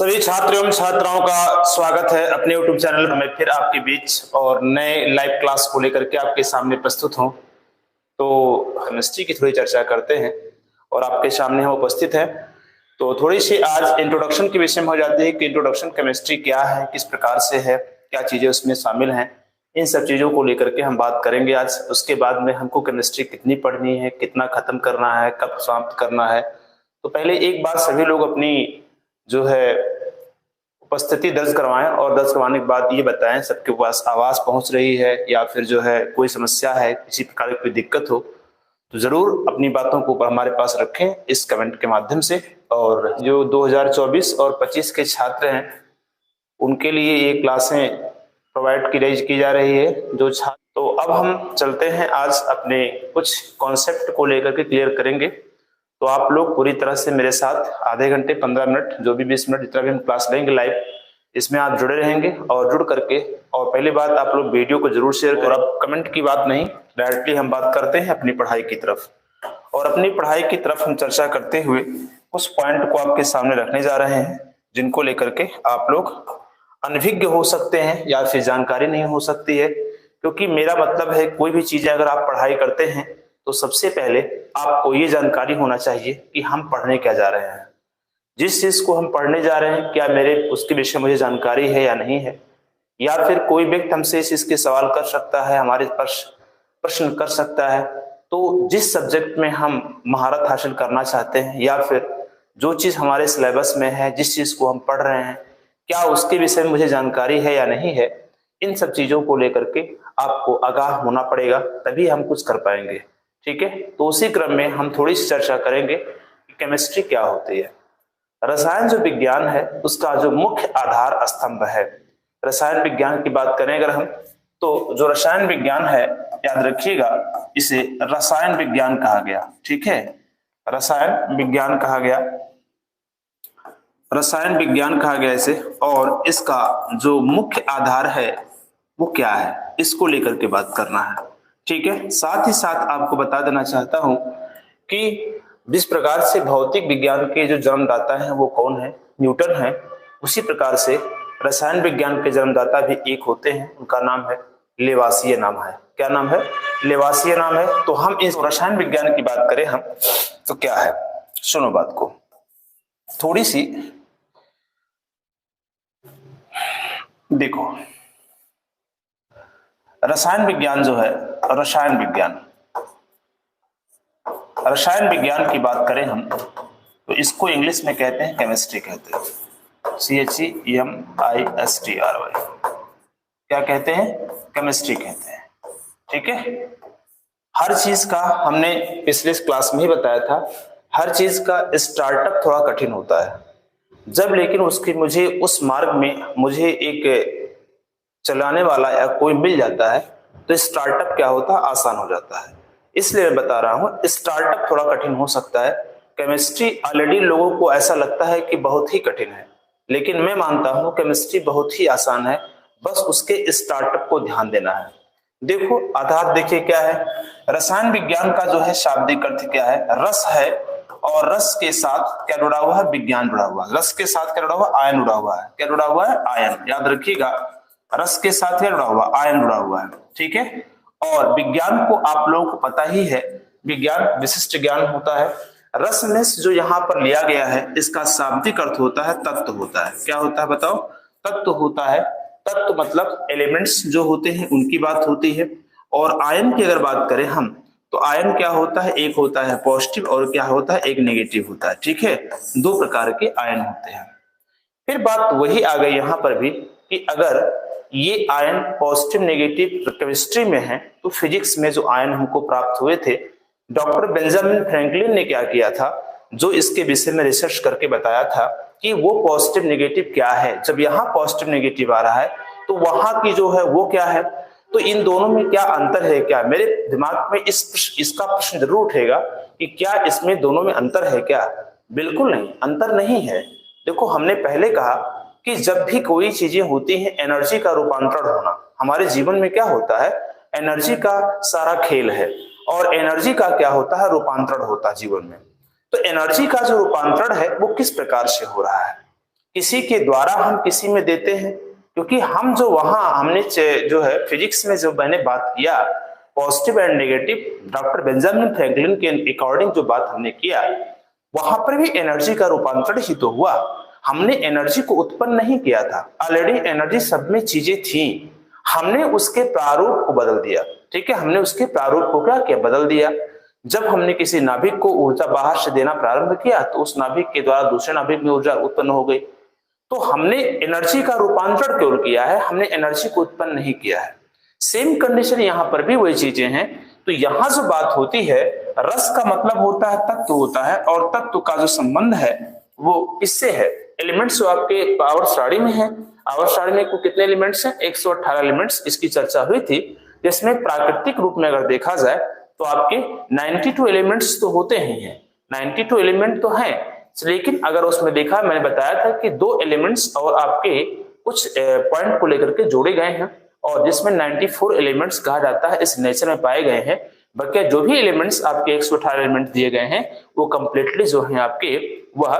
सभी छात्र एवं छात्राओं का स्वागत है अपने YouTube चैनल में फिर आपके बीच और नए लाइव क्लास को लेकर के आपके सामने प्रस्तुत हूं। तो केमिस्ट्री की थोड़ी चर्चा करते हैं और आपके सामने हम उपस्थित हैं। तो थोड़ी सी आज इंट्रोडक्शन के विषय में हो जाती है कि इंट्रोडक्शन केमिस्ट्री क्या है, किस प्रकार से है, क्या चीजें उसमें शामिल हैं, इन सब चीजों को लेकर के हम बात करेंगे आज। उसके बाद में हमको केमिस्ट्री कितनी पढ़नी है, कितना खत्म करना है, कब समाप्त करना है। तो पहले एक बार सभी लोग अपनी जो है उपस्थिति दर्ज करवाएं और दर्ज करवाने के बाद ये बताएं सबके पास आवाज पहुंच रही है या फिर जो है कोई समस्या है, किसी प्रकार की कोई दिक्कत हो तो जरूर अपनी बातों को हमारे पास रखें इस कमेंट के माध्यम से। और जो 2024 और 25 के छात्र हैं उनके लिए ये क्लासें प्रोवाइड की जा रही है जो छात्र। तो अब हम चलते हैं आज अपने कुछ कॉन्सेप्ट को लेकर के क्लियर करेंगे। तो आप लोग पूरी तरह से मेरे साथ आधे घंटे 15 मिनट जो भी 20 मिनट जितना भी हम क्लास लेंगे लाइव, इसमें आप जुड़े रहेंगे और जुड़ करके और पहली बात आप लोग वीडियो को जरूर शेयर करें। और अब कमेंट की बात नहीं, डायरेक्टली हम बात करते हैं अपनी पढ़ाई की तरफ। और अपनी पढ़ाई की तरफ हम चर्चा करते हुए कुछ पॉइंट को आपके सामने रखने जा रहे हैं जिनको लेकर के आप लोग अनभिज्ञ हो सकते हैं या फिर जानकारी नहीं हो सकती है। क्योंकि मेरा मतलब है कोई भी चीजें अगर आप पढ़ाई करते हैं तो सबसे पहले आपको ये जानकारी होना चाहिए कि हम पढ़ने क्या जा रहे हैं, जिस चीज को हम पढ़ने जा रहे हैं क्या मेरे उसके विषय मुझे जानकारी है या नहीं है, या फिर कोई व्यक्ति हमसे इस चीज के सवाल कर सकता है, हमारे प्रश्न कर सकता है। तो जिस सब्जेक्ट में हम महारत हासिल करना चाहते हैं या फिर जो चीज हमारे सिलेबस में है, जिस चीज को हम पढ़ रहे हैं, क्या उसके विषय में मुझे जानकारी है या नहीं है, इन सब चीजों को लेकर के आपको आगाह होना पड़ेगा, तभी हम कुछ कर पाएंगे। ठीक है, तो उसी क्रम में हम थोड़ी सी चर्चा करेंगे कि केमिस्ट्री क्या होती है। रसायन जो विज्ञान है उसका जो मुख्य आधार स्तंभ है। रसायन विज्ञान की बात करें अगर हम, तो जो रसायन विज्ञान है याद रखिएगा इसे रसायन विज्ञान कहा गया। ठीक है, रसायन विज्ञान कहा गया, रसायन विज्ञान कहा गया इसे। और इसका जो मुख्य आधार है वो क्या है, इसको लेकर के बात करना है। ठीक है, साथ ही साथ आपको बता देना चाहता हूं कि जिस प्रकार से भौतिक विज्ञान के जो जन्मदाता हैं वो कौन है, न्यूटन है, उसी प्रकार से रसायन विज्ञान के जन्मदाता भी एक होते हैं, उनका नाम है लेवासिये नाम है। क्या नाम है? लेवासिये नाम है। तो हम इस रसायन विज्ञान की बात करें हम तो क्या है, सुनो बात को थोड़ी सी देखो। रसायन विज्ञान जो है, रसायन विज्ञान की बात करें हम तो इसको इंग्लिश में कहते हैं केमिस्ट्री कहते हैं, CHEMISTRY। क्या कहते हैं? केमिस्ट्री कहते हैं। ठीक है, हर चीज का हमने पिछले क्लास में ही बताया था, हर चीज का स्टार्टअप थोड़ा कठिन होता है जब, लेकिन उसकी मुझे उस मार्ग में मुझे एक चलाने वाला या कोई मिल जाता है तो स्टार्टअप क्या होता है, आसान हो जाता है। इसलिए मैं बता रहा हूं स्टार्टअप थोड़ा कठिन हो सकता है। केमिस्ट्री ऑलरेडी लोगों को ऐसा लगता है कि बहुत ही कठिन है, लेकिन मैं मानता हूं केमिस्ट्री बहुत ही आसान है, बस उसके स्टार्टअप को ध्यान देना है। देखो आधार देखिए क्या है, रसायन विज्ञान का जो है शाब्दिक अर्थ क्या है, रस है और रस के साथ क्या जुड़ा हुआ है, विज्ञान जुड़ा हुआ है। रस के साथ क्या जुड़ा हुआ है, आयन जुड़ा हुआ है। क्या जुड़ा हुआ है? आयन। याद रखिएगा रस के साथ क्या जुड़ा हुआ, आयन जुड़ा हुआ है। ठीक है, और विज्ञान को आप लोगों को पता ही है, विज्ञान विशिष्ट ज्ञान होता है। रस में जो यहाँ पर लिया गया है इसका शाब्दिक अर्थ होता है तत्व होता है। क्या होता है बताओ? तत्व होता है। तत्व मतलब एलिमेंट्स जो होते हैं उनकी बात होती है। और आयन की अगर बात करें हम तो आयन क्या होता है, एक होता है पॉजिटिव और क्या होता है, एक नेगेटिव होता है। ठीक है, दो प्रकार के आयन होते हैं। फिर बात वही आ गई यहाँ पर भी कि अगर ये आयन पॉजिटिव नेगेटिव केमिस्ट्री में है तो फिजिक्स में जो आयन हमको प्राप्त हुए थे, डॉक्टर बेंजामिन फ्रैंकलिन ने क्या किया था, जो इसके विषय में रिसर्च करके बताया था कि वो पॉजिटिव नेगेटिव क्या है। जब यहाँ पॉजिटिव नेगेटिव आ रहा है तो वहां की जो है वो क्या है, तो इन दोनों में क्या अंतर है। क्या मेरे दिमाग में इसका प्रश्न जरूर उठेगा कि क्या इसमें दोनों में अंतर है क्या? बिल्कुल नहीं, अंतर नहीं है। देखो हमने पहले कहा कि जब भी कोई चीजें होती हैं एनर्जी का रूपांतरण होना, हमारे जीवन में क्या होता है, एनर्जी का सारा खेल है और एनर्जी का क्या होता है, रूपांतरण होता है जीवन में। तो एनर्जी का जो रूपांतरण है वो किस प्रकार से हो रहा है, किसी के द्वारा हम किसी में देते हैं, क्योंकि हम जो वहां हमने जो है फिजिक्स में जो मैंने बात किया positive and negative, doctor Benjamin Franklin के अकॉर्डिंग जो बात हमने किया वहां पर भी एनर्जी का रूपांतरण ही तो हुआ। हमने एनर्जी को उत्पन्न नहीं किया था, ऑलरेडी एनर्जी सब में चीजें थी, हमने उसके प्रारूप को बदल दिया। ठीक है, हमने उसके प्रारूप को क्या किया, बदल दिया। जब हमने किसी नाभिक को ऊर्जा बाहर से देना प्रारंभ किया तो उस नाभिक के द्वारा दूसरे नाभिक में ऊर्जा उत्पन्न हो गई। तो हमने एनर्जी का रूपांतरण केवल किया है, हमने एनर्जी को उत्पन्न नहीं किया है। सेम कंडीशन यहां पर भी वही चीजें हैं। तो यहां जो बात होती है, रस का मतलब होता है तत्व होता है, और तत्व का जो संबंध है वो इससे है। एलिमेंट्स जो आपके आवर्त सारणी में है, आवर्त सारणी में कितने एलिमेंट्स हैं, 118 एलिमेंट्स, इसकी चर्चा हुई थी, जिसमें प्राकृतिक रूप में अगर देखा जाए तो आपके 92 एलिमेंट्स तो होते ही हैं, 92 एलिमेंट तो हैं, लेकिन अगर उसमें देखा, मैंने बताया था कि 2 एलिमेंट्स और आपके कुछ पॉइंट को लेकर के जोड़े गए हैं, और जिसमें 94 एलिमेंट्स कहा जाता है इस नेचर में पाए गए हैं। बाकी जो भी एलिमेंट्स आपके 118 एलिमेंट दिए गए हैं वो कंप्लीटली जो है आपके वह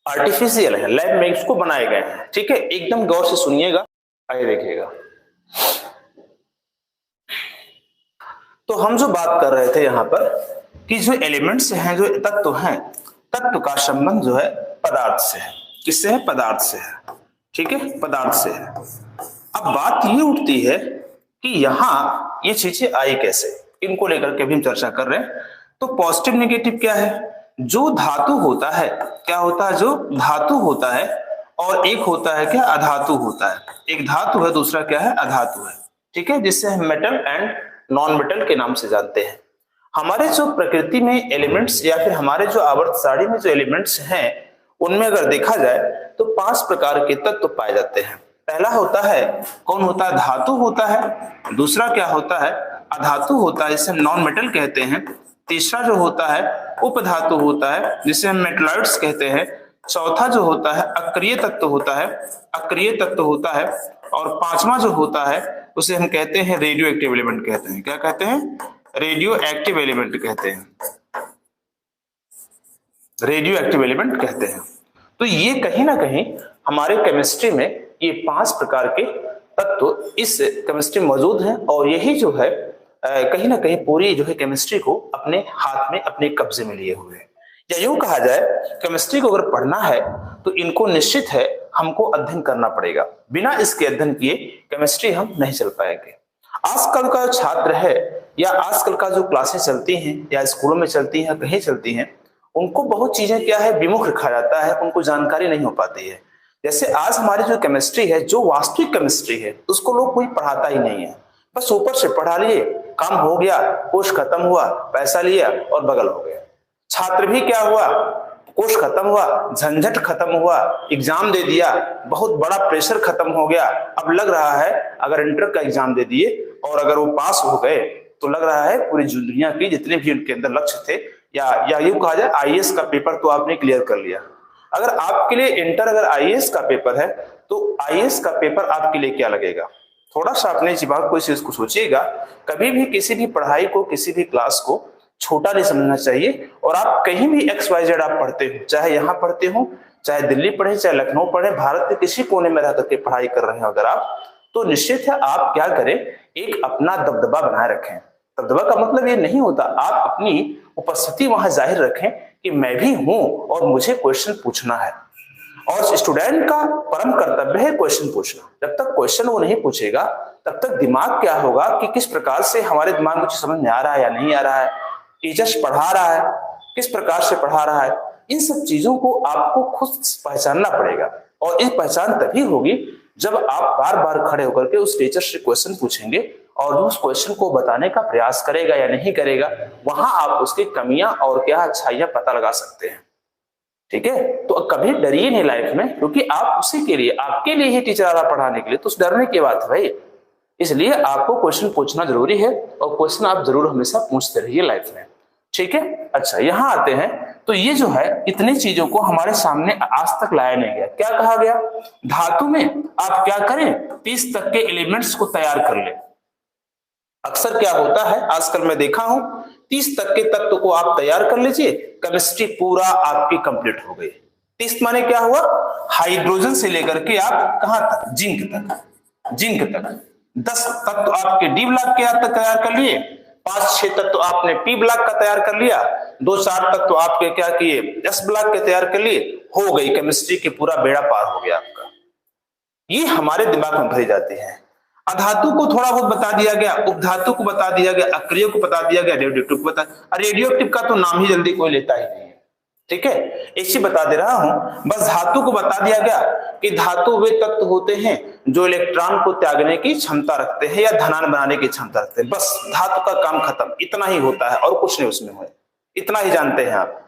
आर्टिफिशियल है, लैब में इसको बनाए गए हैं। ठीक है, एकदम गौर से सुनिएगा, आगे देखिएगा। तो हम जो बात कर रहे थे यहाँ पर कि जो एलिमेंट्स हैं, जो तत्व हैं, तत्व का संबंध जो है पदार्थ से है। किससे है, पदार्थ से है। ठीक है, पदार्थ से है। अब बात ये उठती है कि यहाँ ये चीजें आई कैसे, इनको लेकर के भी हम चर्चा कर रहे हैं। तो पॉजिटिव नेगेटिव क्या है, जो धातु होता है, क्या होता है, जो धातु होता है, और एक होता है क्या, अधातु होता है। एक धातु है, दूसरा क्या है, अधातु है। ठीक है, जिससे हम मेटल एंड नॉन मेटल के नाम से जानते हैं। हमारे जो प्रकृति में एलिमेंट्स या फिर हमारे जो आवर्त सारणी में जो एलिमेंट्स हैं उनमें अगर देखा जाए तो 5 प्रकार के तत्व पाए जाते हैं। पहला होता है, कौन होता है, धातु होता है। दूसरा क्या होता है, अधातु होता है, जिसे हम नॉन मेटल कहते हैं। तीसरा जो होता है उपधातु होता है, जिसे हम मेटलॉइड्स कहते हैं। चौथा जो होता है अक्रिय तत्व होता है, अक्रिय तत्व होता है। और पांचवा जो होता है उसे हम कहते हैं रेडियो एक्टिव एलिमेंट कहते हैं। क्या कहते हैं, रेडियो एक्टिव एलिमेंट कहते हैं, रेडियो एक्टिव एलिमेंट कहते हैं। तो ये कहीं ना कहीं हमारे केमिस्ट्री में ये 5 प्रकार के तत्व इस केमिस्ट्री में मौजूद हैं, और यही जो है कहीं ना कहीं पूरी जो है केमिस्ट्री को अपने हाथ में, अपने कब्जे में लिए हुए हैं। या यूं कहा जाए, केमिस्ट्री को अगर पढ़ना है तो इनको निश्चित है हमको अध्ययन करना पड़ेगा। बिना इसके अध्ययन किए केमिस्ट्री हम नहीं चल पाएंगे। आजकल का छात्र है या आजकल का जो क्लासेस चलती हैं या स्कूलों में चलती हैं, कहीं चलती हैं, उनको बहुत चीजें क्या है, विमुख रखा जाता है, उनको जानकारी नहीं हो पाती है। जैसे आज हमारी जो केमिस्ट्री है, जो वास्तविक केमिस्ट्री है, उसको लोग कोई पढ़ाता ही नहीं है। बस ऊपर से पढ़ा लिए, काम हो गया, कोर्स खत्म हुआ, पैसा लिया और बगल हो गया। छात्र भी क्या हुआ, कोर्स खत्म हुआ, झंझट खत्म हुआ, एग्जाम दे दिया, बहुत बड़ा प्रेशर खत्म हो गया। अब लग रहा है अगर इंटर का एग्जाम दे दिए और अगर वो पास हो गए तो लग रहा है पूरी दुनिया की जितने भी उनके अंदर लक्ष्य थे, या यूं कहा जाए आईएएस का पेपर तो आपने क्लियर कर लिया। अगर आपके लिए इंटर अगर आईएएस का पेपर है तो आईएएस का पेपर आपके लिए क्या लगेगा, थोड़ा सा अपने दिमाग को इस चीज को सोचिएगा। कभी भी किसी भी पढ़ाई को, किसी भी क्लास को छोटा नहीं समझना चाहिए। और आप कहीं भी XYZ आप पढ़ते हो, चाहे यहाँ पढ़ते हो, चाहे दिल्ली पढ़े, चाहे लखनऊ पढ़े, भारत के किसी कोने में रह करके पढ़ाई कर रहे हो अगर आप, तो निश्चित है आप क्या करें, एक अपना दबदबा बनाए रखें। दबदबा का मतलब ये नहीं होता, आप अपनी उपस्थिति वहां जाहिर रखें कि मैं भी हूं और मुझे क्वेश्चन पूछना है। और स्टूडेंट का परम कर्तव्य है क्वेश्चन पूछना। जब तक क्वेश्चन वो नहीं पूछेगा तब तक दिमाग क्या होगा कि किस प्रकार से हमारे दिमाग में कुछ समझ में आ रहा है या नहीं आ रहा है, टीचर्स पढ़ा रहा है, किस प्रकार से पढ़ा रहा है, इन सब चीजों को आपको खुद पहचानना पड़ेगा। और ये पहचान तभी होगी जब आप बार बार खड़े होकर के उस टीचर से क्वेश्चन पूछेंगे और उस क्वेश्चन को बताने का प्रयास करेगा या नहीं करेगा, वहां आप उसकी कमियां और क्या अच्छाइयां पता लगा सकते हैं। ठीक है, तो कभी डरिए नहीं लाइफ में, क्योंकि आप उसी के लिए, आपके लिए ही टीचर आ रहा पढ़ाने के लिए, तो उस डरने की बात है भाई। इसलिए आपको क्वेश्चन पूछना जरूरी है और क्वेश्चन आप जरूर हमेशा पूछते रहिए लाइफ में। ठीक है, अच्छा यहां आते हैं। तो ये जो है इतनी चीजों को हमारे सामने आज तक लाया नहीं गया। क्या कहा गया, धातु में आप क्या करें, 30 तक के एलिमेंट्स को तैयार कर ले। अक्सर क्या होता है, आजकल मैं देखा हूं, 30 तक के तत्व को आप तैयार कर लीजिए, केमिस्ट्री पूरा आपकी कंप्लीट हो गई। तीस माने क्या हुआ, हाइड्रोजन से लेकर के आप कहां तक, जिंक तक 10 तत्व आपके डी ब्लॉक के तक तैयार कर लिए, 5-6 तत्व आपने पी ब्लॉक का तैयार कर लिया, 2-4 तत्व आपके क्या किए, एस ब्लॉक के तैयार कर लिए, हो गई केमिस्ट्री के पूरा बेड़ा पार हो गया आपका। ये हमारे दिमाग में भरी जाती है। अधातु को थोड़ा बहुत बता दिया गया, उपधातु को बता दिया गया, अक्रिय को बता दिया गया, रेडियोएक्टिव को बता, रेडियोएक्टिव का तो नाम ही जल्दी कोई लेता ही नहीं है, ठीक है, एक चीज बता दे रहा हूं, बस धातु को बता दिया गया कि धातु वे तत्व होते हैं जो इलेक्ट्रॉन को त्यागने की क्षमता रखते हैं या धनायन बनाने की क्षमता रखते हैं, बस धातु का काम खत्म, इतना ही होता है और कुछ नहीं उसमें है, इतना ही जानते हैं आप।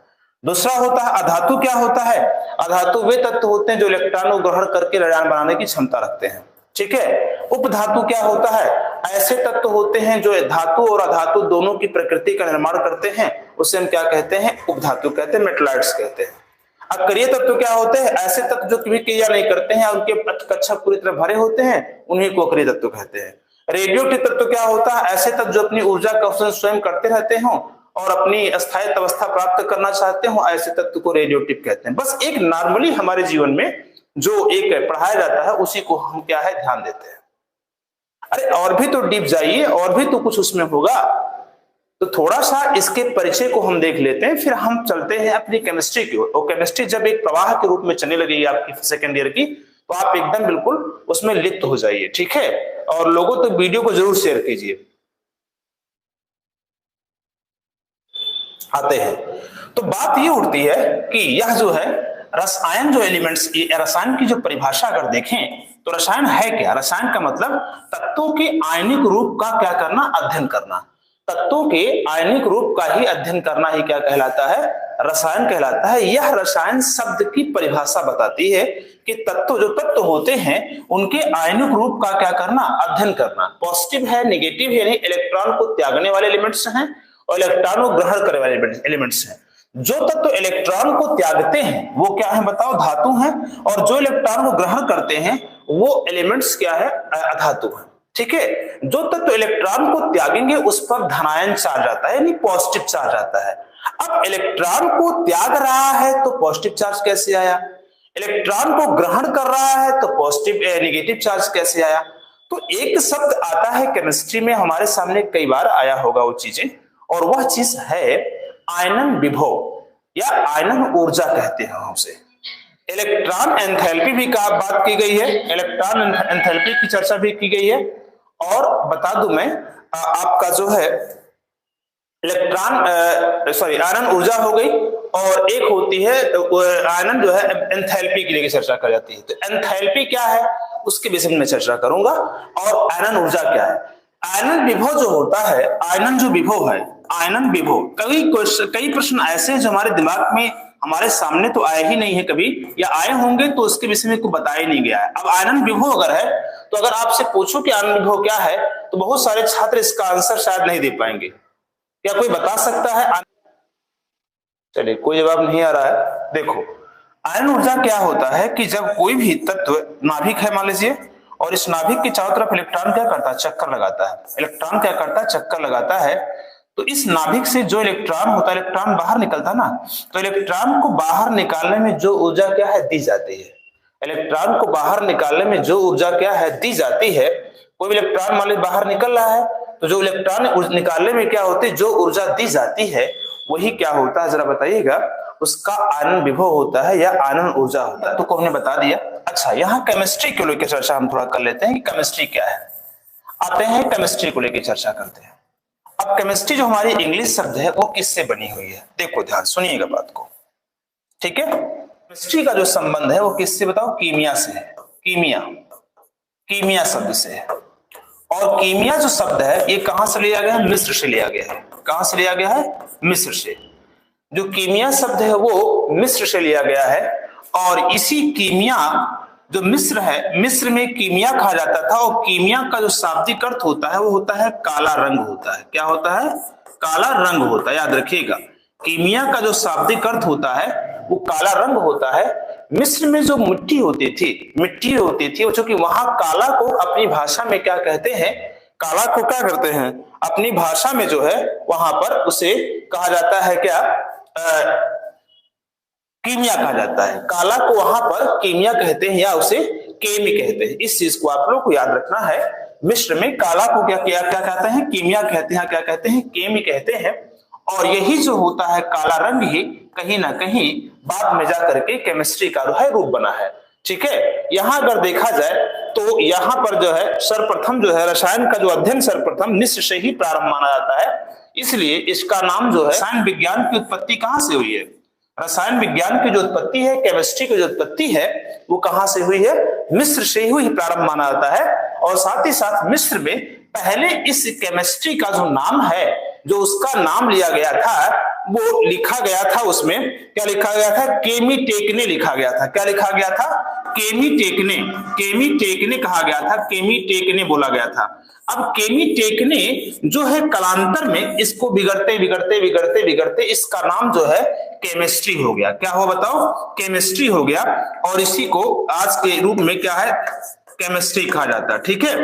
दूसरा होता है अधातु, क्या होता है, अधातु वे तत्व होते हैं जो इलेक्ट्रॉन को ग्रहण करके रसायन बनाने की क्षमता रखते हैं, ठीक है। उपधातु क्या होता है, ऐसे तत्व होते हैं जो धातु और अधातु दोनों की प्रकृति का निर्माण करते हैं, उसे हम क्या कहते हैं, उपधातु कहते हैं, मेटलॉइड्स कहते हैं। अक्रिय तत्व क्या होते हैं, ऐसे तत्व जो कभी क्रिया नहीं करते हैं, उनके कक्षा पूरी तरह भरे होते हैं, उन्हीं को अक्रिय तत्व कहते हैं। रेडियोएक्टिव तत्व क्या होता है, ऐसे तत्व जो अपनी ऊर्जा का अवशोषण स्वयं करते रहते हो और अपनी अस्थायी अवस्था प्राप्त करना चाहते हो, ऐसे तत्व को रेडियोएक्टिव कहते हैं। बस एक नॉर्मली हमारे जीवन में जो एक पढ़ाया जाता है उसी को हम क्या है ध्यान देते हैं। अरे और भी तो डीप जाइए, और भी तो कुछ उसमें होगा, तो थोड़ा सा इसके परिचय को हम देख लेते हैं, फिर हम चलते हैं अपनी केमिस्ट्री की ओर। और केमिस्ट्री जब एक प्रवाह के रूप में चलने लगेगी आपकी सेकेंड ईयर की, तो आप एकदम बिल्कुल उसमें लिप्त हो जाइए, ठीक है। और लोगों तो वीडियो को जरूर शेयर कीजिए। आते हैं तो बात ये उठती है कि यह जो है रसायन, जो एलिमेंट्स, रसायन की जो परिभाषा अगर देखें तो रसायन है क्या, रसायन का मतलब तत्वों के आयनिक रूप का क्या करना, अध्ययन करना। तत्वों के आयनिक रूप का ही अध्ययन करना ही क्या कहलाता है, रसायन कहलाता है। यह रसायन शब्द की परिभाषा बताती है कि तत्व, जो तत्व होते हैं उनके आयनिक रूप का क्या करना, अध्ययन करना। पॉजिटिव है, नेगेटिव है, नहीं, इलेक्ट्रॉन को त्यागने वाले एलिमेंट्स हैं और इलेक्ट्रॉन को ग्रहण करने वाले एलिमेंट्स हैं। जो तत्व इलेक्ट्रॉन को त्यागते हैं वो क्या है बताओ, धातु हैं, और जो इलेक्ट्रॉन को ग्रहण करते हैं वो एलिमेंट्स क्या है, अधातु हैं, ठीक है। जो तत्व इलेक्ट्रॉन को त्यागेंगे उस पर धनायन चार्ज आता है, यानी पॉजिटिव चार्ज आता है। अब इलेक्ट्रॉन को त्याग रहा है तो पॉजिटिव चार्ज कैसे आया, इलेक्ट्रॉन को ग्रहण कर रहा है तो पॉजिटिव नेगेटिव चार्ज कैसे आया। तो एक शब्द आता है केमिस्ट्री में, हमारे सामने कई बार आया होगा वो चीजें, और वह चीज है आयनन विभव या आयनन ऊर्जा कहते हैं उसे। इलेक्ट्रॉन एंथैल्पी भी का बात की गई है, इलेक्ट्रॉन एंथैल्पी की चर्चा भी की गई है। और बता दूं मैं आपका जो है इलेक्ट्रॉन सॉरी आयनन ऊर्जा हो गई, और एक होती है आयनन जो है एंथैल्पी की लेकर चर्चा कर जाती है। तो एंथैल्पी क्या है उसके विषय में चर्चा करूंगा, और आयनन ऊर्जा क्या है। आयनन विभव जो होता है, आयनन जो विभव है, आयनन विभव, कई प्रश्न ऐसे हैं जो हमारे दिमाग में, हमारे सामने तो आए ही नहीं है कभी, या आए होंगे तो उसके विषय में कोई बताया नहीं गया है। अब आयनन विभव अगर है तो अगर आपसे पूछो कि आयनन विभव क्या है तो बहुत सारे छात्र इसका आंसर शायद नहीं दे पाएंगे। क्या कोई बता सकता है? चलिए, कोई जवाब नहीं आ रहा है। देखो, आयनन ऊर्जा क्या होता है कि जब कोई भी तत्व, नाभिक है मान लीजिए, और इस नाभिक के चारों तरफ इलेक्ट्रॉन क्या करता है, चक्कर लगाता है। इलेक्ट्रॉन क्या करता है, चक्कर लगाता है। तो इस नाभिक से जो इलेक्ट्रॉन होता है, इलेक्ट्रॉन बाहर निकलता ना, तो इलेक्ट्रॉन को बाहर निकालने में जो ऊर्जा क्या है दी जाती है, इलेक्ट्रॉन को बाहर निकालने में जो ऊर्जा क्या है दी जाती है, कोई इलेक्ट्रॉन मान लीजिए बाहर निकल रहा है तो जो इलेक्ट्रॉन निकालने में क्या होती है, जो ऊर्जा दी जाती है वही क्या होता है, जरा बताइएगा, उसका आयनन विभव होता है या आयनन ऊर्जा होता है। तो को हमने बता दिया। अच्छा, यहाँ केमिस्ट्री को लेकर चर्चा हम थोड़ा कर लेते हैं कि केमिस्ट्री क्या है। आते हैं केमिस्ट्री को लेकर चर्चा करते हैं। अब केमिस्ट्री जो हमारी इंग्लिश शब्द है वो किससे बनी हुई है, देखो ध्यान सुनिएगा बात को, ठीक है। केमिस्ट्री का जो संबंध है वो किससे बताओ, कीमिया से है। कीमिया शब्द से है। और कीमिया जो शब्द है ये कहां से लिया गया है, मिस्र से लिया गया है। कहां से लिया गया है, मिस्र से। जो कीमिया शब्द है वो मिस्र से लिया गया है, और इसी कीमिया जो मिस्र है, मिस्र में कीमिया कहा जाता था, और कीमिया का जो शाब्दिक अर्थ होता है वो होता है काला रंग होता है। क्या होता है, काला रंग होता है, याद रखिएगा। कीमिया का जो शाब्दिक अर्थ होता है वो काला रंग होता है। मिस्र में जो मिट्टी होती थी, चूंकि वहां काला को अपनी भाषा में क्या कहते हैं, काला को क्या करते हैं अपनी भाषा में जो है वहां पर उसे कहा जाता है क्या, कीमिया कहा जाता है। काला को वहां पर कीमिया कहते हैं या उसे केमी कहते हैं। इस चीज को आप लोग को याद रखना है। मिस्र में काला को क्या कहते हैं? कीमिया कहते हैं। क्या कहते हैं? केमी कहते हैं। और यही जो होता है काला रंग ही कहीं ना कहीं बाद में जाकर के केमिस्ट्री का जो है रूप बना है। ठीक है, यहां अगर देखा जाए तो यहां पर जो है सर्वप्रथम जो है रसायन का जो अध्ययन सर्वप्रथम मिस्र से ही प्रारंभ माना जाता है। इसलिए इसका नाम जो है रसायन विज्ञान की उत्पत्ति कहां से हुई है? रसायन विज्ञान की जो उत्पत्ति है, केमिस्ट्री की जो उत्पत्ति है, वो कहां से हुई है? मिस्र से ही हुई प्रारंभ माना जाता है। और साथ ही साथ मिस्र में पहले इस केमिस्ट्री का जो नाम है, जो उसका नाम लिया गया था, वो लिखा गया था, उसमें क्या लिखा गया था? केमीटेक्ने लिखा गया था। क्या लिखा गया था? केमीटेक्ने। केमीटेक्ने कहा गया था, केमीटेक्ने बोला गया था। अब केमीटेक्ने जो है कालांतर में इसको बिगड़ते बिगड़ते बिगड़ते बिगड़ते इसका नाम जो है केमिस्ट्री हो गया। क्या हो बताओ? केमिस्ट्री हो गया। और इसी को आज के रूप में क्या है? केमिस्ट्री कहा जाता है। ठीक है,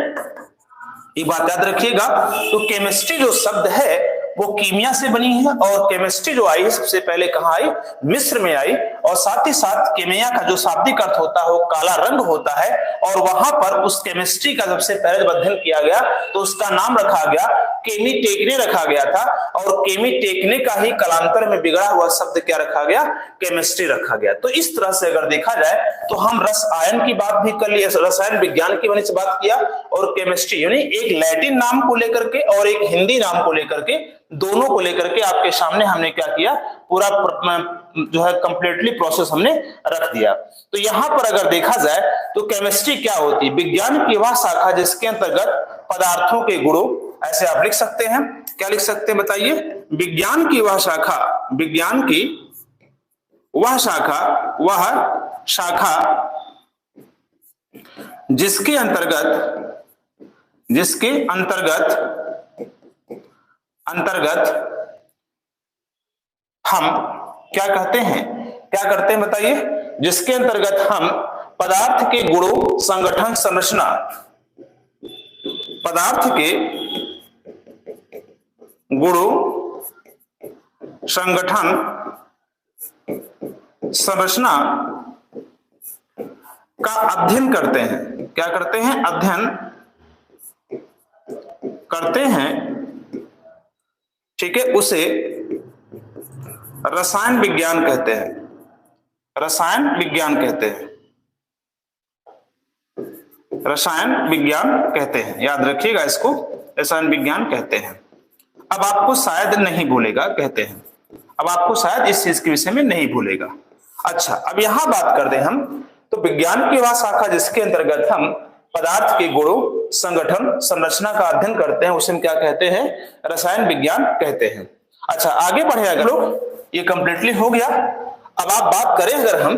ये बात याद रखिएगा। तो केमिस्ट्री जो शब्द है वो कीमिया से बनी है, और केमिस्ट्री जो आई है सबसे पहले कहां आई? मिस्र में आई। और साथ ही साथ कीमिया का जो शाब्दिक अर्थ होता है वो काला रंग होता है। और वहां पर उस केमिस्ट्री का सबसे पहले जब अध्ययन किया गया तो उसका नाम रखा गया केमीटेक्ने रखा गया था। और केमीटेक्ने का ही कालांतर में बिगड़ा हुआ शब्द क्या रखा गया? केमिस्ट्री रखा गया। तो इस तरह से अगर देखा जाए तो हम रसायन की बात भी कर ली, रसायन विज्ञान की वजह से बात किया, और केमिस्ट्री यानी एक लैटिन नाम को लेकर के और एक हिंदी नाम को लेकर के, दोनों को लेकर के आपके सामने हमने क्या किया? पूरा जो है कंप्लीटली प्रोसेस हमने रख दिया। तो यहां पर अगर देखा जाए तो केमिस्ट्री क्या होती है? विज्ञान की वह शाखा जिसके अंतर्गत पदार्थों के गुणों, ऐसे आप लिख सकते हैं। क्या लिख सकते हैं बताइए? विज्ञान की वह शाखा, विज्ञान की वह शाखा जिसके अंतर्गत हम क्या कहते हैं बताइए? जिसके अंतर्गत हम पदार्थ के गुणों, संगठन, संरचना, पदार्थ के गुणों, संगठन, संरचना का अध्ययन करते हैं। क्या करते हैं? अध्ययन करते हैं। ठीक है, उसे रसायन विज्ञान कहते हैं। रसायन विज्ञान कहते हैं। रसायन विज्ञान कहते हैं, याद रखिएगा इसको, रसायन विज्ञान कहते हैं। अब आपको शायद नहीं भूलेगा, कहते हैं, अब आपको शायद इस चीज के विषय में नहीं भूलेगा। अच्छा, अब यहां बात करते हैं हम, तो विज्ञान की वह शाखा जिसके अंतर्गत हम पदार्थ के गुणों, संगठन, संरचना का अध्ययन करते हैं, उसे हम क्या कहते हैं? रसायन विज्ञान कहते हैं। अच्छा, आगे बढ़े अगर लोग, ये कंप्लीटली हो गया। अब आप बात करें अगर हम,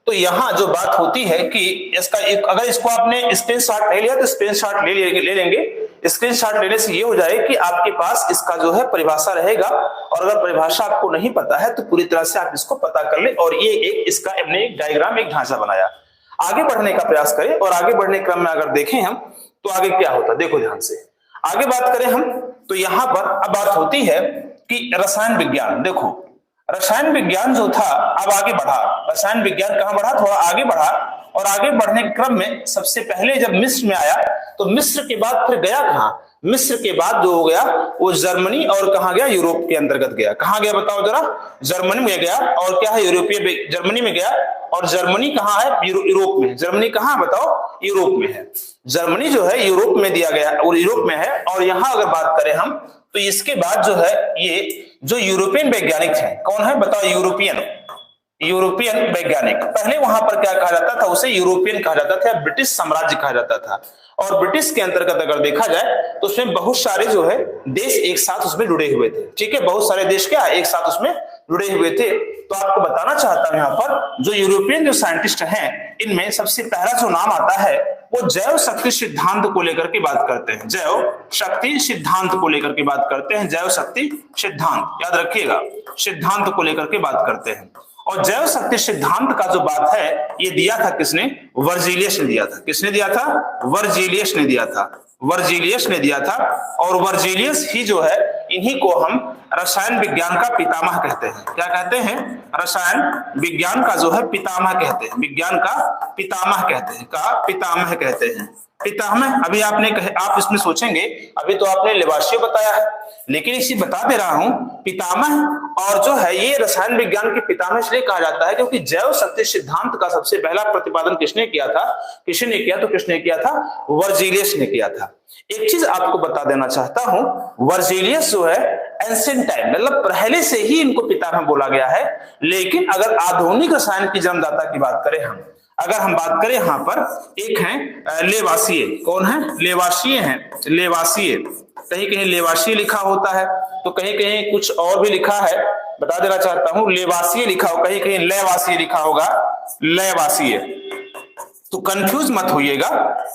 तो यहां जो बात होती है कि इसका एक, अगर इसको आपने स्क्रीनशॉट ले लिया तो स्क्रीनशॉट ले लेंगे। स्क्रीनशॉट लेने से ये हो जाए कि आपके पास इसका जो है परिभाषा रहेगा, और अगर परिभाषा आपको नहीं पता है तो पूरी तरह से आप इसको पता कर ले। और ये एक इसका हमने एक डायग्राम, एक ढांचा बनाया। आगे बढ़ने का प्रयास करें, और आगे बढ़ने क्रम में अगर देखें हम तो आगे क्या होता है, देखो ध्यान से। आगे बात करें हम तो यहां पर अब बात होती है कि रसायन विज्ञान, देखो रसायन विज्ञान जो था अब आगे बढ़ा। रसायन विज्ञान कहां बढ़ा? थोड़ा आगे बढ़ा। और आगे बढ़ने के क्रम में सबसे पहले जब मिस्र में आया, तो मिस्र के बाद फिर गया कहां? मिस्र के बाद जो हो गया वो जर्मनी, और कहां गया? यूरोप के अंतर्गत गया। कहां गया बताओ जरा? जर्मनी में गया। और क्या है? यूरोपीय जर्मनी में गया। और जर्मनी कहां है? यूरोप में। जर्मनी कहां बताओ? यूरोप में है। जर्मनी जो है यूरोप में दिया गया, और यूरोप में है। और यहां अगर बात करें हम तो इसके बाद जो है ये जो यूरोपियन वैज्ञानिक हैं, कौन है बताओ? यूरोपियन वैज्ञानिक। पहले वहां पर क्या कहा जाता था? उसे यूरोपियन कहा जाता था, ब्रिटिश साम्राज्य कहा जाता था। और ब्रिटिश के अंतर्गत अगर देखा जाए तो उसमें बहुत सारे जो है देश एक साथ उसमें जुड़े हुए थे। ठीक है, बहुत सारे देश क्या एक साथ उसमें जुड़े हुए थे। तो आपको बताना चाहता हूं, यहाँ पर जो यूरोपियन जो साइंटिस्ट हैं, इनमें सबसे पहला जो नाम आता है वो जैव शक्ति सिद्धांत को लेकर के बात करते हैं। जैव शक्ति सिद्धांत को लेकर के बात करते हैं। जैव शक्ति सिद्धांत, याद रखिएगा, सिद्धांत को लेकर के बात करते हैं। और जैव शक्ति सिद्धांत का जो बात है ये दिया था किसने? वर्जीलियस ने दिया था। किसने दिया था? वर्जीलियस ने दिया था। वर्जीलियस ने दिया था। और वर्जीलियस ही जो है इन्हीं को हम रसायन विज्ञान का पितामह कहते हैं। क्या कहते हैं? रसायन विज्ञान का जो है पितामह कहते हैं, विज्ञान का पितामह कहते हैं, पितामह कहते हैं। पितामह अभी आप इसमें सोचेंगे अभी तो आपने लेवाशियो बताया है, लेकिन इसी बता दे रहा हूं पितामह और जो है ये रसायन विज्ञान के पितामह इसलिए कहा जाता है क्योंकि जैव शक्ति सिद्धांत का सबसे पहला प्रतिपादन किसने किया था? किसने किया था? वर्जीलियस ने किया था। एक चीज आपको बता देना चाहता हूं, वर्जीलियस जो है एंशिएंट टाइम मतलब पहले से ही इनको पितामह बोला गया है, लेकिन अगर आधुनिक रसायन की जन्मदाता की बात करें अगर हम बात करें यहाँ पर एक है लेवासिए। कौन है? लेवासिए हैं। लेवासिए कहीं कहीं लेवासिए लिखा होता है तो कहीं कहीं कुछ और भी लिखा है, बता देना चाहता हूं लेवासिए लिखा हो, कहीं कहीं लेवासिए लिखा होगा, लेवासिए, तो कंफ्यूज मत होइएगा,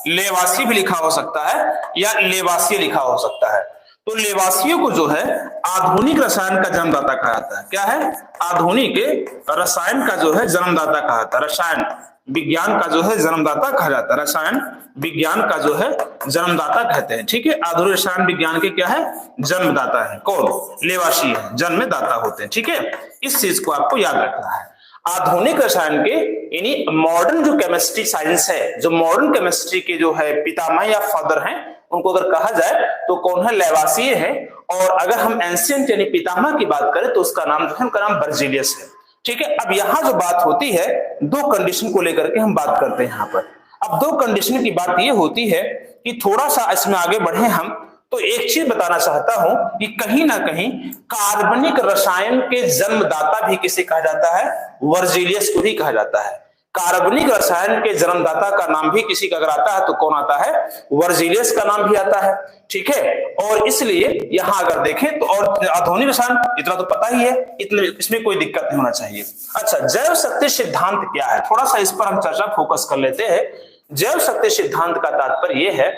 लेवासिए भी लिखा हो सकता है या लेवासिए लिखा हो सकता है। तो लेवासियों को जो है आधुनिक रसायन का जन्मदाता कहा जाता है। क्या है? आधुनिक रसायन का जो है जन्मदाता कहा जाता है, रसायन विज्ञान का जो है जन्मदाता कहा जाता है, रसायन विज्ञान का जो है जन्मदाता कहते हैं। ठीक है, आधुनिक रसायन विज्ञान के क्या है? जन्मदाता है। कौन? लेवाशी है, जन्मदाता होते हैं। ठीक है, इस चीज को आपको याद रखना है। आधुनिक रसायन के यानी मॉडर्न जो केमिस्ट्री साइंस है, जो मॉडर्न केमिस्ट्री के जो है पितामह या फादर हैं, उनको अगर कहा जाए तो कौन है? लेवासिए है। और अगर हम एंशिएंट यानी पितामह की बात करें तो उसका नाम जो है उनका नाम वर्जीलियस है। ठीक है, अब यहां जो बात होती है दो कंडीशन को लेकर के हम बात करते हैं यहाँ पर। अब दो कंडीशन की बात ये होती है कि थोड़ा सा इसमें आगे बढ़े हम तो एक चीज बताना चाहता हूं कि कहीं ना कहीं कार्बनिक रसायन के जन्मदाता भी किसे कहा जाता है? वर्जीलियस को ही कहा जाता है। कार्बनिक रसायन के जन्मदाता का नाम भी किसी का अगर आता है तो कौन आता है? वर्जीलियस का नाम भी आता है। ठीक है, और इसलिए यहां अगर देखें तो और आधुनिक रसायन इतना तो पता ही है, इतने इसमें कोई दिक्कत नहीं होना चाहिए। अच्छा, जैव शक्ति सिद्धांत क्या है? थोड़ा सा इस पर हम चर्चा फोकस कर लेते हैं। जैव शक्ति सिद्धांत का तात्पर्य यह है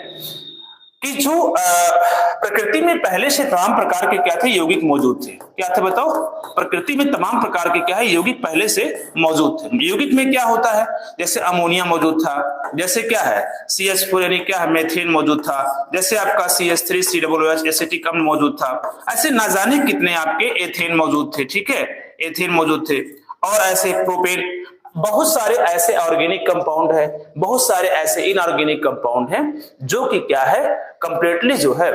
कि जो प्रकृति में पहले से तमाम प्रकार के क्या थे? यौगिक मौजूद थे। क्या थे बताओ? प्रकृति में तमाम प्रकार के क्या है? यौगिक पहले से मौजूद थे। यौगिक में क्या होता है? जैसे अमोनिया मौजूद था, जैसे क्या है CH4 यानी क्या है? मेथेन मौजूद था, जैसे आपका CH3 COOH एसिटिक अम्ल मौजूद था, ऐसे ना जाने कितने आपके एथेन मौजूद थे। ठीक है, एथेन मौजूद थे, और ऐसे प्रोपेन, बहुत सारे ऐसे ऑर्गेनिक कंपाउंड है, बहुत सारे ऐसे इनऑर्गेनिक कंपाउंड हैं जो कि क्या है? कंप्लीटली जो है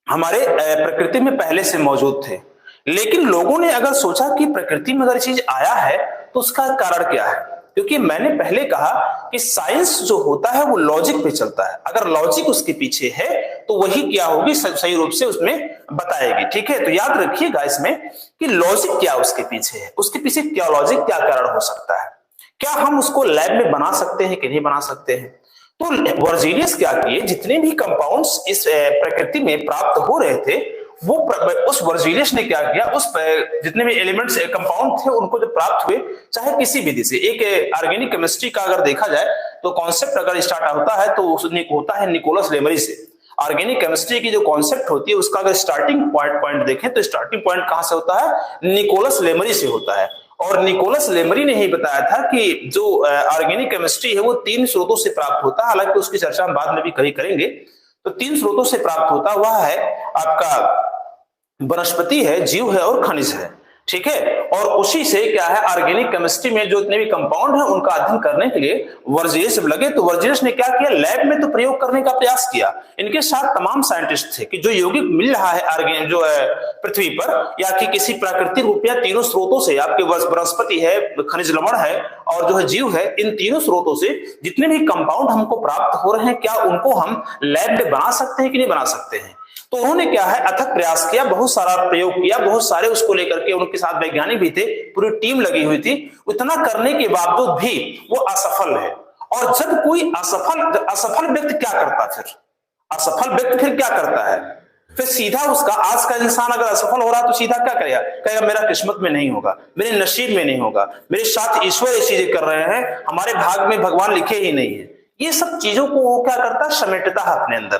हमारे प्रकृति में पहले से मौजूद थे। लेकिन लोगों ने अगर सोचा कि प्रकृति में अगर चीज आया है तो उसका कारण क्या है? क्योंकि मैंने पहले कहा कि साइंस जो होता है वो लॉजिक पे चलता है। अगर लॉजिक उसके पीछे है तो वही क्या होगी? सही रूप से उसमें बताएगी। ठीक है, तो याद रखिएगा इसमें कि लॉजिक क्या उसके पीछे है, उसके पीछे क्या लॉजिक, क्या कारण हो सकता है, क्या हम उसको लैब में बना सकते हैं कि नहीं बना सकते हैं। तो वर्जीलियस क्या किए, जितने भी कंपाउंड्स इस प्रकृति में प्राप्त हो रहे थे वो उस वर्जीलियस ने क्या किया, उस जितने भी एलिमेंट्स कंपाउंड थे उनको जो प्राप्त हुए चाहे किसी विधि से। एक ऑर्गेनिक केमिस्ट्री का अगर देखा जाए तो कॉन्सेप्ट अगर स्टार्ट होता है तो उसने होता है निकोलस लेमरी से। ऑर्गेनिक केमिस्ट्री की जो कॉन्सेप्ट होती है उसका अगर स्टार्टिंग पॉइंट देखें तो स्टार्टिंग पॉइंट कहां से होता है? निकोलस लेमरी से होता है। और निकोलस लेमरी ने ही बताया था कि जो ऑर्गेनिक केमिस्ट्री है वो 3 स्रोतों से प्राप्त होता है। हालांकि उसकी चर्चा हम बाद में भी कहीं करेंगे। तो 3 स्रोतों से प्राप्त होता, वह है आपका वनस्पति है, जीव है और खनिज है। ठीक है, और उसी से क्या है ऑर्गेनिक केमिस्ट्री में जो इतने भी कंपाउंड है उनका अध्ययन करने के लिए वर्जीलियस लगे। तो वर्जीलियस ने क्या किया? लैब में तो प्रयोग करने का प्रयास किया। इनके साथ तमाम साइंटिस्ट थे कि जो यौगिक मिल रहा है जो है पृथ्वी पर या कि किसी प्राकृतिक रूप या तीनों स्रोतों से, आपके वनस्पति है, खनिज लवण है और जो है जीव है, इन तीनों स्रोतों से जितने भी कंपाउंड हमको प्राप्त हो रहे हैं क्या उनको हम लैब में बना सकते हैं कि नहीं बना सकते हैं। तो उन्होंने क्या है अथक प्रयास किया, बहुत सारा प्रयोग किया, बहुत सारे उसको लेकर के उनके साथ वैज्ञानिक भी थे, पूरी टीम लगी हुई थी। इतना करने के बावजूद भी वो असफल है। और जब कोई असफल व्यक्ति क्या करता, फिर असफल व्यक्ति फिर क्या करता है? फिर सीधा उसका आज का इंसान अगर असफल हो रहा है तो सीधा क्या करेगा? कहेगा मेरा किस्मत में नहीं होगा, मेरे नसीब में नहीं होगा, मेरे साथ ईश्वर ये चीजें कर रहे हैं, हमारे भाग में भगवान लिखे ही नहीं है। ये सब चीजों को वो क्या करता? समेटता है अपने अंदर,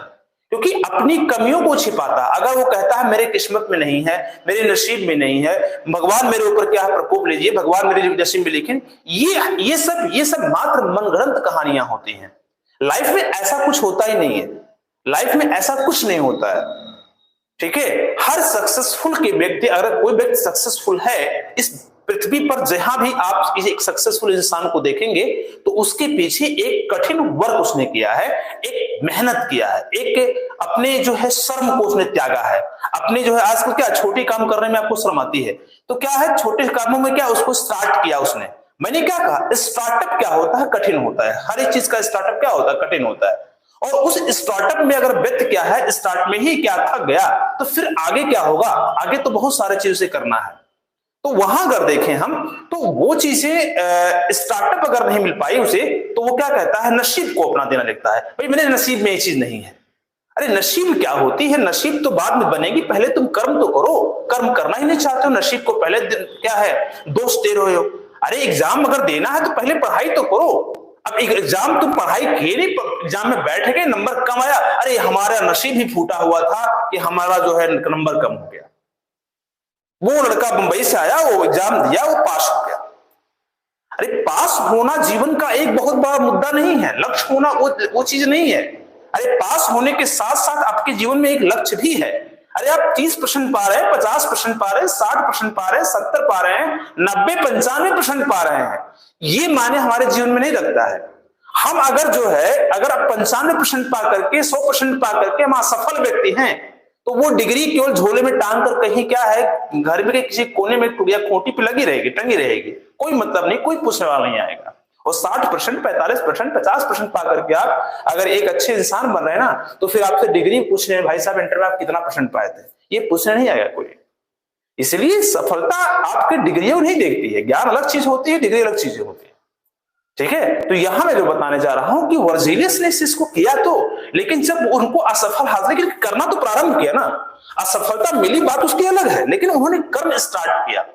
क्योंकि अपनी कमियों को छिपाता। अगर वो कहता है मेरे किस्मत में नहीं है, मेरे नसीब में नहीं है, भगवान मेरे ऊपर क्या है प्रकोप लीजिए, भगवान मेरे नसीब में लिखें, ये सब मात्र मनगढ़ंत कहानियां होती हैं। लाइफ में ऐसा कुछ होता ही नहीं है, लाइफ में ऐसा कुछ नहीं होता है। ठीक है, हर सक्सेसफुल के व्यक्ति, अगर कोई व्यक्ति सक्सेसफुल है इस पृथ्वी पर, जहां भी आप किसी एक सक्सेसफुल इंसान को देखेंगे तो उसके पीछे एक कठिन वर्क उसने किया है, एक मेहनत किया है, एक अपने जो है श्रम को उसने त्यागा है। अपने जो है आजकल क्या छोटे काम करने में आपको श्रम आती है, तो क्या है छोटे कामों में क्या उसको स्टार्ट किया उसने। मैंने क्या कहा, स्टार्टअप क्या होता है, कठिन होता है। हर एक चीज का स्टार्टअप क्या होता है, कठिन होता है। और उस स्टार्टअप में अगर व्यक्ति क्या है स्टार्ट में ही क्या थक गया तो फिर आगे क्या होगा, आगे तो बहुत सारे चीजों से करना है। तो वहां अगर देखें हम तो वो चीजें स्टार्टअप अगर नहीं मिल पाई उसे, तो वो क्या कहता है, नसीब को अपना देना लगता है, भाई मेरे नसीब में ये चीज नहीं है। अरे नसीब क्या होती है, नसीब तो बाद में बनेगी, पहले तुम कर्म तो करो। कर्म करना ही नहीं चाहते हो, नसीब को पहले क्या है दोष दे रहे हो। अरे एग्जाम अगर देना है तो पहले पढ़ाई तो करो। अब एग्जाम तुम पढ़ाई किए नहीं, एग्जाम में बैठ गए, नंबर कम आया, अरे हमारा नसीब ही फूटा हुआ था कि हमारा जो है नंबर कम हो गया। वो लड़का मुंबई से आया, वो एग्जाम दिया, वो पास हो गया। अरे पास होना जीवन का एक बहुत बड़ा मुद्दा नहीं है, लक्ष्य होना वो चीज नहीं है। अरे पास होने के साथ साथ आपके जीवन में एक लक्ष्य भी है। अरे आप 30% पा रहे हैं, 50% पा रहे हैं, 60% पा रहे हैं, 70 पा रहे हैं, 90 95% पा रहे हैं, ये माने हमारे जीवन में नहीं लगता है। हम अगर जो है अगर आप 95% पा करके 100% पा करके हम असफल व्यक्ति हैं, तो वो डिग्री केवल झोले में टांग कर कहीं क्या है घर में किसी कोने में टुड़िया खोटी पे लगी रहेगी, टंगी रहेगी, कोई मतलब नहीं, कोई पूछने वाला नहीं आएगा। और 60%, 45%, 50% पा करके आप अगर एक अच्छे इंसान बन रहे हैं ना, तो फिर आपसे डिग्री पूछने भाई साहब इंटर में आप कितना परसेंट पाए थे, ये पूछने नहीं आएगा कोई। इसलिए सफलता आपके डिग्रियों नहीं देखती है, ज्ञान अलग चीज होती है, डिग्री अलग चीजें होती है। ठीक है, तो यहां मैं जो बताने जा रहा हूं कि वर्जिलियस ने इसको किया तो, लेकिन जब उनको असफल हासिल करना तो प्रारंभ किया ना, असफलता मिली बात उसकी अलग है, लेकिन उन्होंने कर्म स्टार्ट किया।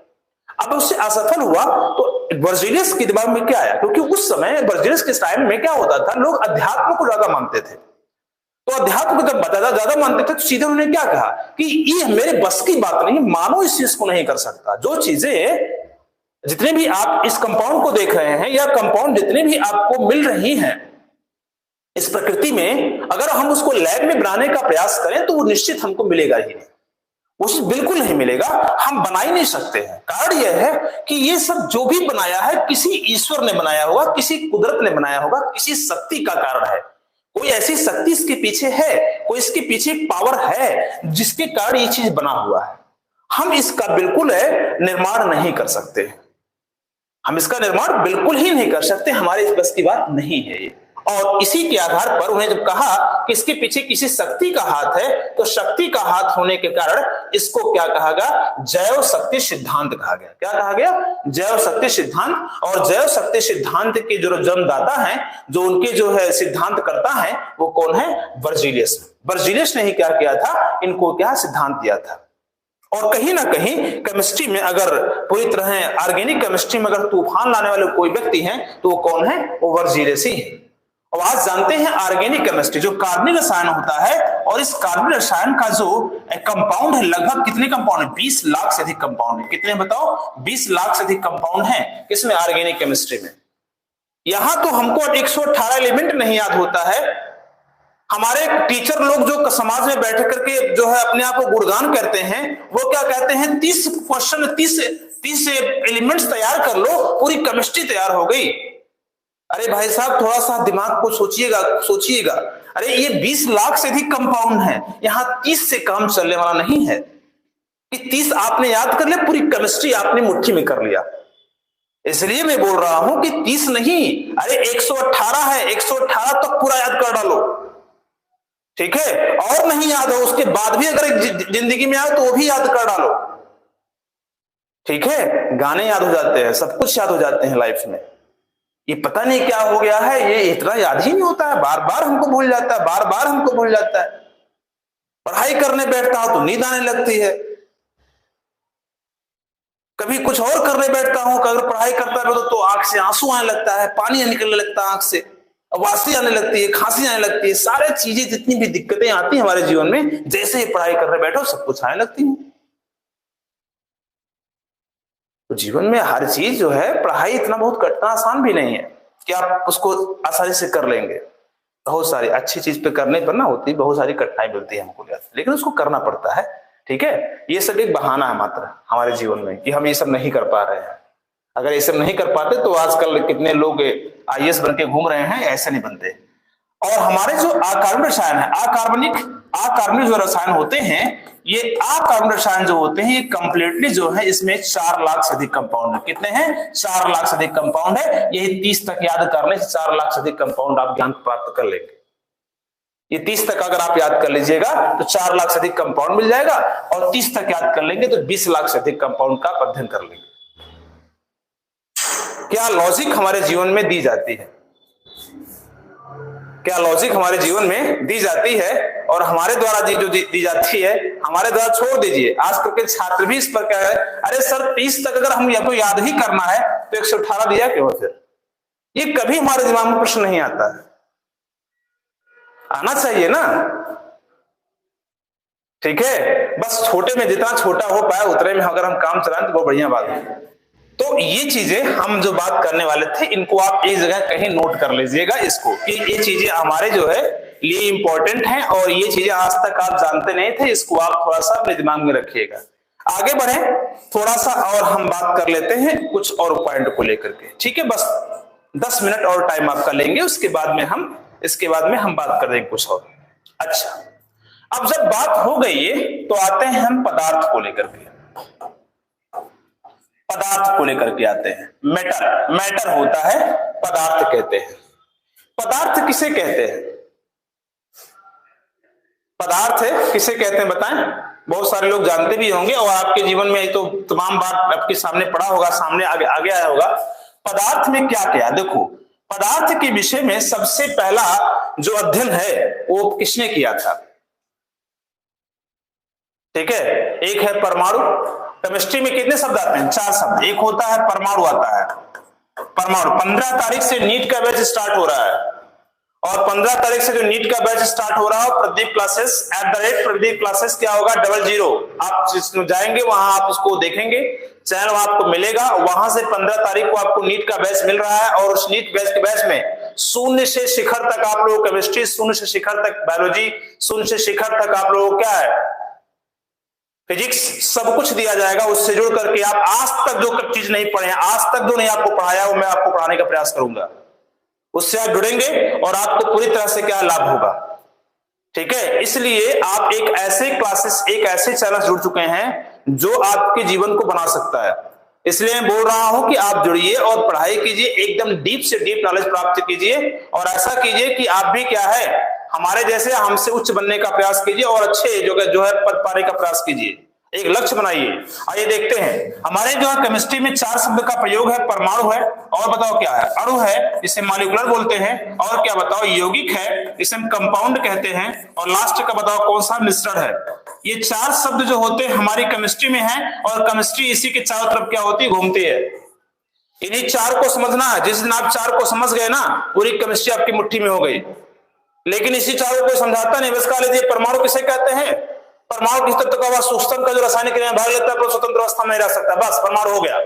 अब उससे असफल हुआ तो वर्जिलियस के दिमाग में क्या आया, क्योंकि उस समय वर्जिलियस के टाइम में क्या होता था, लोग अध्यात्म को ज्यादा मानते थे। तो अध्यात्म को जब ज्यादा मानते थे तो सीधे उन्होंने क्या कहा कि ये मेरे बस की बात नहीं, मानो इस चीज को नहीं कर सकता। जो चीजें जितने भी आप इस कंपाउंड को देख रहे हैं या कंपाउंड जितने भी आपको मिल रही हैं इस प्रकृति में, अगर हम उसको लैब में बनाने का प्रयास करें तो वो निश्चित हमको मिलेगा ही नहीं, वो बिल्कुल नहीं मिलेगा, हम बना ही नहीं सकते हैं। कारण यह है कि ये सब जो भी बनाया है किसी ईश्वर ने बनाया होगा, किसी कुदरत ने बनाया होगा, किसी शक्ति का कारण है। कोई ऐसी शक्ति इसके पीछे है, कोई इसके पीछे पावर है जिसके कारण ये चीज बना हुआ है। हम इसका बिल्कुल निर्माण नहीं कर सकते, हम इसका निर्माण बिल्कुल ही नहीं कर सकते, हमारे इस बस की बात नहीं है ये। और इसी के आधार पर उन्हें जब कहा कि इसके पीछे किसी शक्ति का हाथ है, तो शक्ति का हाथ होने के कारण इसको क्या कहा गया, जैव शक्ति सिद्धांत कहा गया। क्या कहा गया, जैव शक्ति सिद्धांत। और जैव शक्ति सिद्धांत के जो जन्मदाता हैं, जो उनके जो है सिद्धांत करता है, वो कौन है, वर्जिलियस। वर्जिलियस ने ही क्या किया था, इनको क्या सिद्धांत दिया था। और कहीं ना कहीं केमिस्ट्री में अगर पूरी तरह ऑर्गेनिक केमिस्ट्री में अगर तूफान लाने वाले कोई व्यक्ति हैं तो वो कौन है, वो वर्जिलियस ही है। और आज जानते हैं ऑर्गेनिक केमिस्ट्री जो कार्बनिक रसायन होता है, और इस कार्बनिक रसायन का जो कंपाउंड है, लगभग कितने कंपाउंड है, 20 लाख से अधिक कंपाउंड है। कितने बताओ, 20 लाख से अधिक कंपाउंड है किसमें, ऑर्गेनिक केमिस्ट्री में। यहां तो हमको 118 एलिमेंट नहीं याद होता है। हमारे टीचर लोग जो समाज में बैठ करके जो है अपने आप को गुणगान करते हैं, वो क्या कहते हैं, 30 क्वेश्चन 30 एलिमेंट्स तैयार कर लो, पूरी केमिस्ट्री तैयार हो गई। अरे भाई साहब थोड़ा सा दिमाग को सोचिएगा। अरे ये 20 लाख से अधिक कंपाउंड है, यहाँ 30 से काम चलने वाला नहीं है कि 30 आपने याद कर लिया, पूरी केमिस्ट्री आपने मुट्ठी में कर लिया। इसलिए मैं बोल रहा हूं कि 30 नहीं, अरे 118 है, 118 तक पूरा याद कर डालो। ठीक है, और नहीं याद हो उसके बाद भी अगर जिंदगी में आए तो वो भी याद कर डालो। ठीक है, गाने याद हो जाते हैं, सब कुछ याद हो जाते हैं लाइफ में। ये पता नहीं क्या हो गया है, ये इतना याद ही नहीं होता है, बार बार हमको भूल जाता है, बार बार हमको भूल जाता है। पढ़ाई करने बैठता हूं तो नींद आने लगती है, कभी कुछ और करने बैठता हूं, अगर पढ़ाई करता है तो आंख से आंसू आने लगता है, पानी निकलने लगता है आंख से, वासी आने लगती है, खांसी आने लगती है, सारे चीजें जितनी भी दिक्कतें आती हैं हमारे जीवन में, जैसे ही पढ़ाई करने बैठो सब कुछ आने लगती है। तो जीवन में हर चीज जो है, पढ़ाई इतना बहुत कठिन आसान भी नहीं है कि आप उसको आसानी से कर लेंगे। बहुत सारी अच्छी चीज पे करने पर ना होती बहुत सारी कठिनाई मिलती है हमको, लेकिन उसको करना पड़ता है। ठीक है, ये सब एक बहाना है मात्र हमारे जीवन में कि हम ये सब नहीं कर पा रहे हैं। अगर ये सब नहीं कर पाते तो आजकल कितने लोग आईएएस बन के घूम रहे हैं, ऐसे नहीं बनते। और हमारे जो अकार्बनिक रसायन है, अकार्बनिक जो रसायन होते हैं, ये अकार्बनिक रसायन जो होते हैं, ये कंप्लीटली जो है इसमें 4 लाख से अधिक कंपाउंड है। कितने हैं? 4 लाख से अधिक कंपाउंड है। यही 30 तक याद करने से 4 लाख से अधिक कंपाउंड आप ज्ञान प्राप्त कर लेंगे। ये 30 तक अगर आप याद कर लीजिएगा तो 4 लाख से अधिक कंपाउंड मिल जाएगा, और 30 तक याद कर लेंगे तो 20 लाख से अधिक कंपाउंड का आप अध्ययन कर लेंगे। क्या लॉजिक हमारे जीवन में दी जाती है, क्या लॉजिक हमारे जीवन में दी जाती है, और हमारे द्वारा जो दी जाती है, हमारे द्वारा छोड़ दीजिए। आजकल के छात्र भी इस पर कह रहे हैं, अरे सर 30 तक अगर हम को याद ही करना है तो 118 दिया क्यों? फिर ये कभी हमारे दिमाग में प्रश्न नहीं आता है, आना चाहिए ना। ठीक है, बस छोटे में जितना छोटा हो पाए उतने में अगर हम काम चलाएं तो बहुत बढ़िया बात है। तो ये चीजें हम जो बात करने वाले थे, इनको आप एक जगह कहीं नोट कर लीजिएगा इसको, कि ये चीजें हमारे जो है लिए इंपॉर्टेंट हैं, और ये चीजें आज तक आप जानते नहीं थे, इसको आप थोड़ा सा अपने दिमाग में रखिएगा। आगे बढ़े, थोड़ा सा और हम बात कर लेते हैं कुछ और पॉइंट को लेकर के। ठीक है, बस 10 मिनट और टाइम आपका लेंगे, इसके बाद में हम बात कर देंगे कुछ और। अच्छा, अब जब बात हो गई है तो आते हैं हम पदार्थ को लेकर के। पदार्थ को लेकर के आते हैं। मैटर होता है, पदार्थ कहते हैं। पदार्थ किसे कहते हैं? पदार्थ है किसे कहते हैं बताएं? बहुत सारे लोग जानते भी होंगे, और आपके जीवन में तो तमाम बात आपके सामने पड़ा होगा, सामने आगे आया होगा। पदार्थ में क्या क्या? देखो, पदार्थ के विषय में सबसे पहला जो अध्ययन है वो किसने किया था? ठीक है, एक है परमाणु। केमिस्ट्री में कितने शब्द आते हैं? 4 शब्द। एक होता है परमाणु, आता है परमाणु। 15 तारीख से नीट का बैच स्टार्ट हो रहा है, और 15 तारीख से जो नीट का बैच स्टार्ट हो रहा है, प्रदीप क्लासेस @प्रदीप क्लासेस क्या होगा 00। आप जाएंगे वहां, आप उसको देखेंगे, चैनल आपको मिलेगा। वहां से 15 तारीख को आपको नीट का बैच मिल रहा है, और उस नीट बैच के बैच में 0 से शिखर तक आप लोग केमिस्ट्री, 0 से शिखर तक बायोलॉजी, 0 से शिखर तक आप लोग क्या है फिजिक्स, सब कुछ दिया जाएगा। उससे जुड़ करके आप आज तक जो चीज नहीं पढ़े, आज तक जो नहीं आपको पढ़ाया, वो मैं आपको पढ़ाने का प्रयास करूंगा। उससे आप जुड़ेंगे और आपको पूरी तरह से क्या लाभ होगा। ठीक है, इसलिए आप एक ऐसे क्लासेस, एक ऐसे चैनल जुड़ चुके हैं जो आपके जीवन को बना सकता है। इसलिए मैं बोल रहा हूं कि आप जुड़िए और पढ़ाई कीजिए, एकदम डीप से डीप नॉलेज प्राप्त कीजिए, और ऐसा कीजिए कि आप भी क्या है हमारे जैसे, हमसे उच्च बनने का प्रयास कीजिए, और अच्छे जो है पद पाने का प्रयास कीजिए। एक लक्ष्य बनाइए। आइए देखते हैं, हमारे जो है केमिस्ट्री में 4 शब्द का प्रयोग है। परमाणु है, और बताओ क्या है? अणु है, जिसे मॉलिक्यूलर बोलते हैं, और क्या बताओ? यौगिक है, जिसे हम कंपाउंड कहते हैं, और लास्ट का बताओ कौन सा? मिश्रण है। ये 4 शब्द जो होते हैं हमारी केमिस्ट्री में है, और केमिस्ट्री इसी के चारों तरफ क्या होती है? घूमती है। इन्हीं 4 को समझना है। जिस दिन आप 4 को समझ गए ना, पूरी केमिस्ट्री आपकी मुट्ठी में हो गई। लेकिन इसी 4 को समझाता नहीं। बस कह लीजिए परमाणु किसे कहते हैं? परमाणु किस तत्व का सूक्ष्म का जो रासायनिक क्रिया में भाग लेता है पर स्वतंत्र अवस्था में नहीं रह सकता। बस परमाणु हो गया।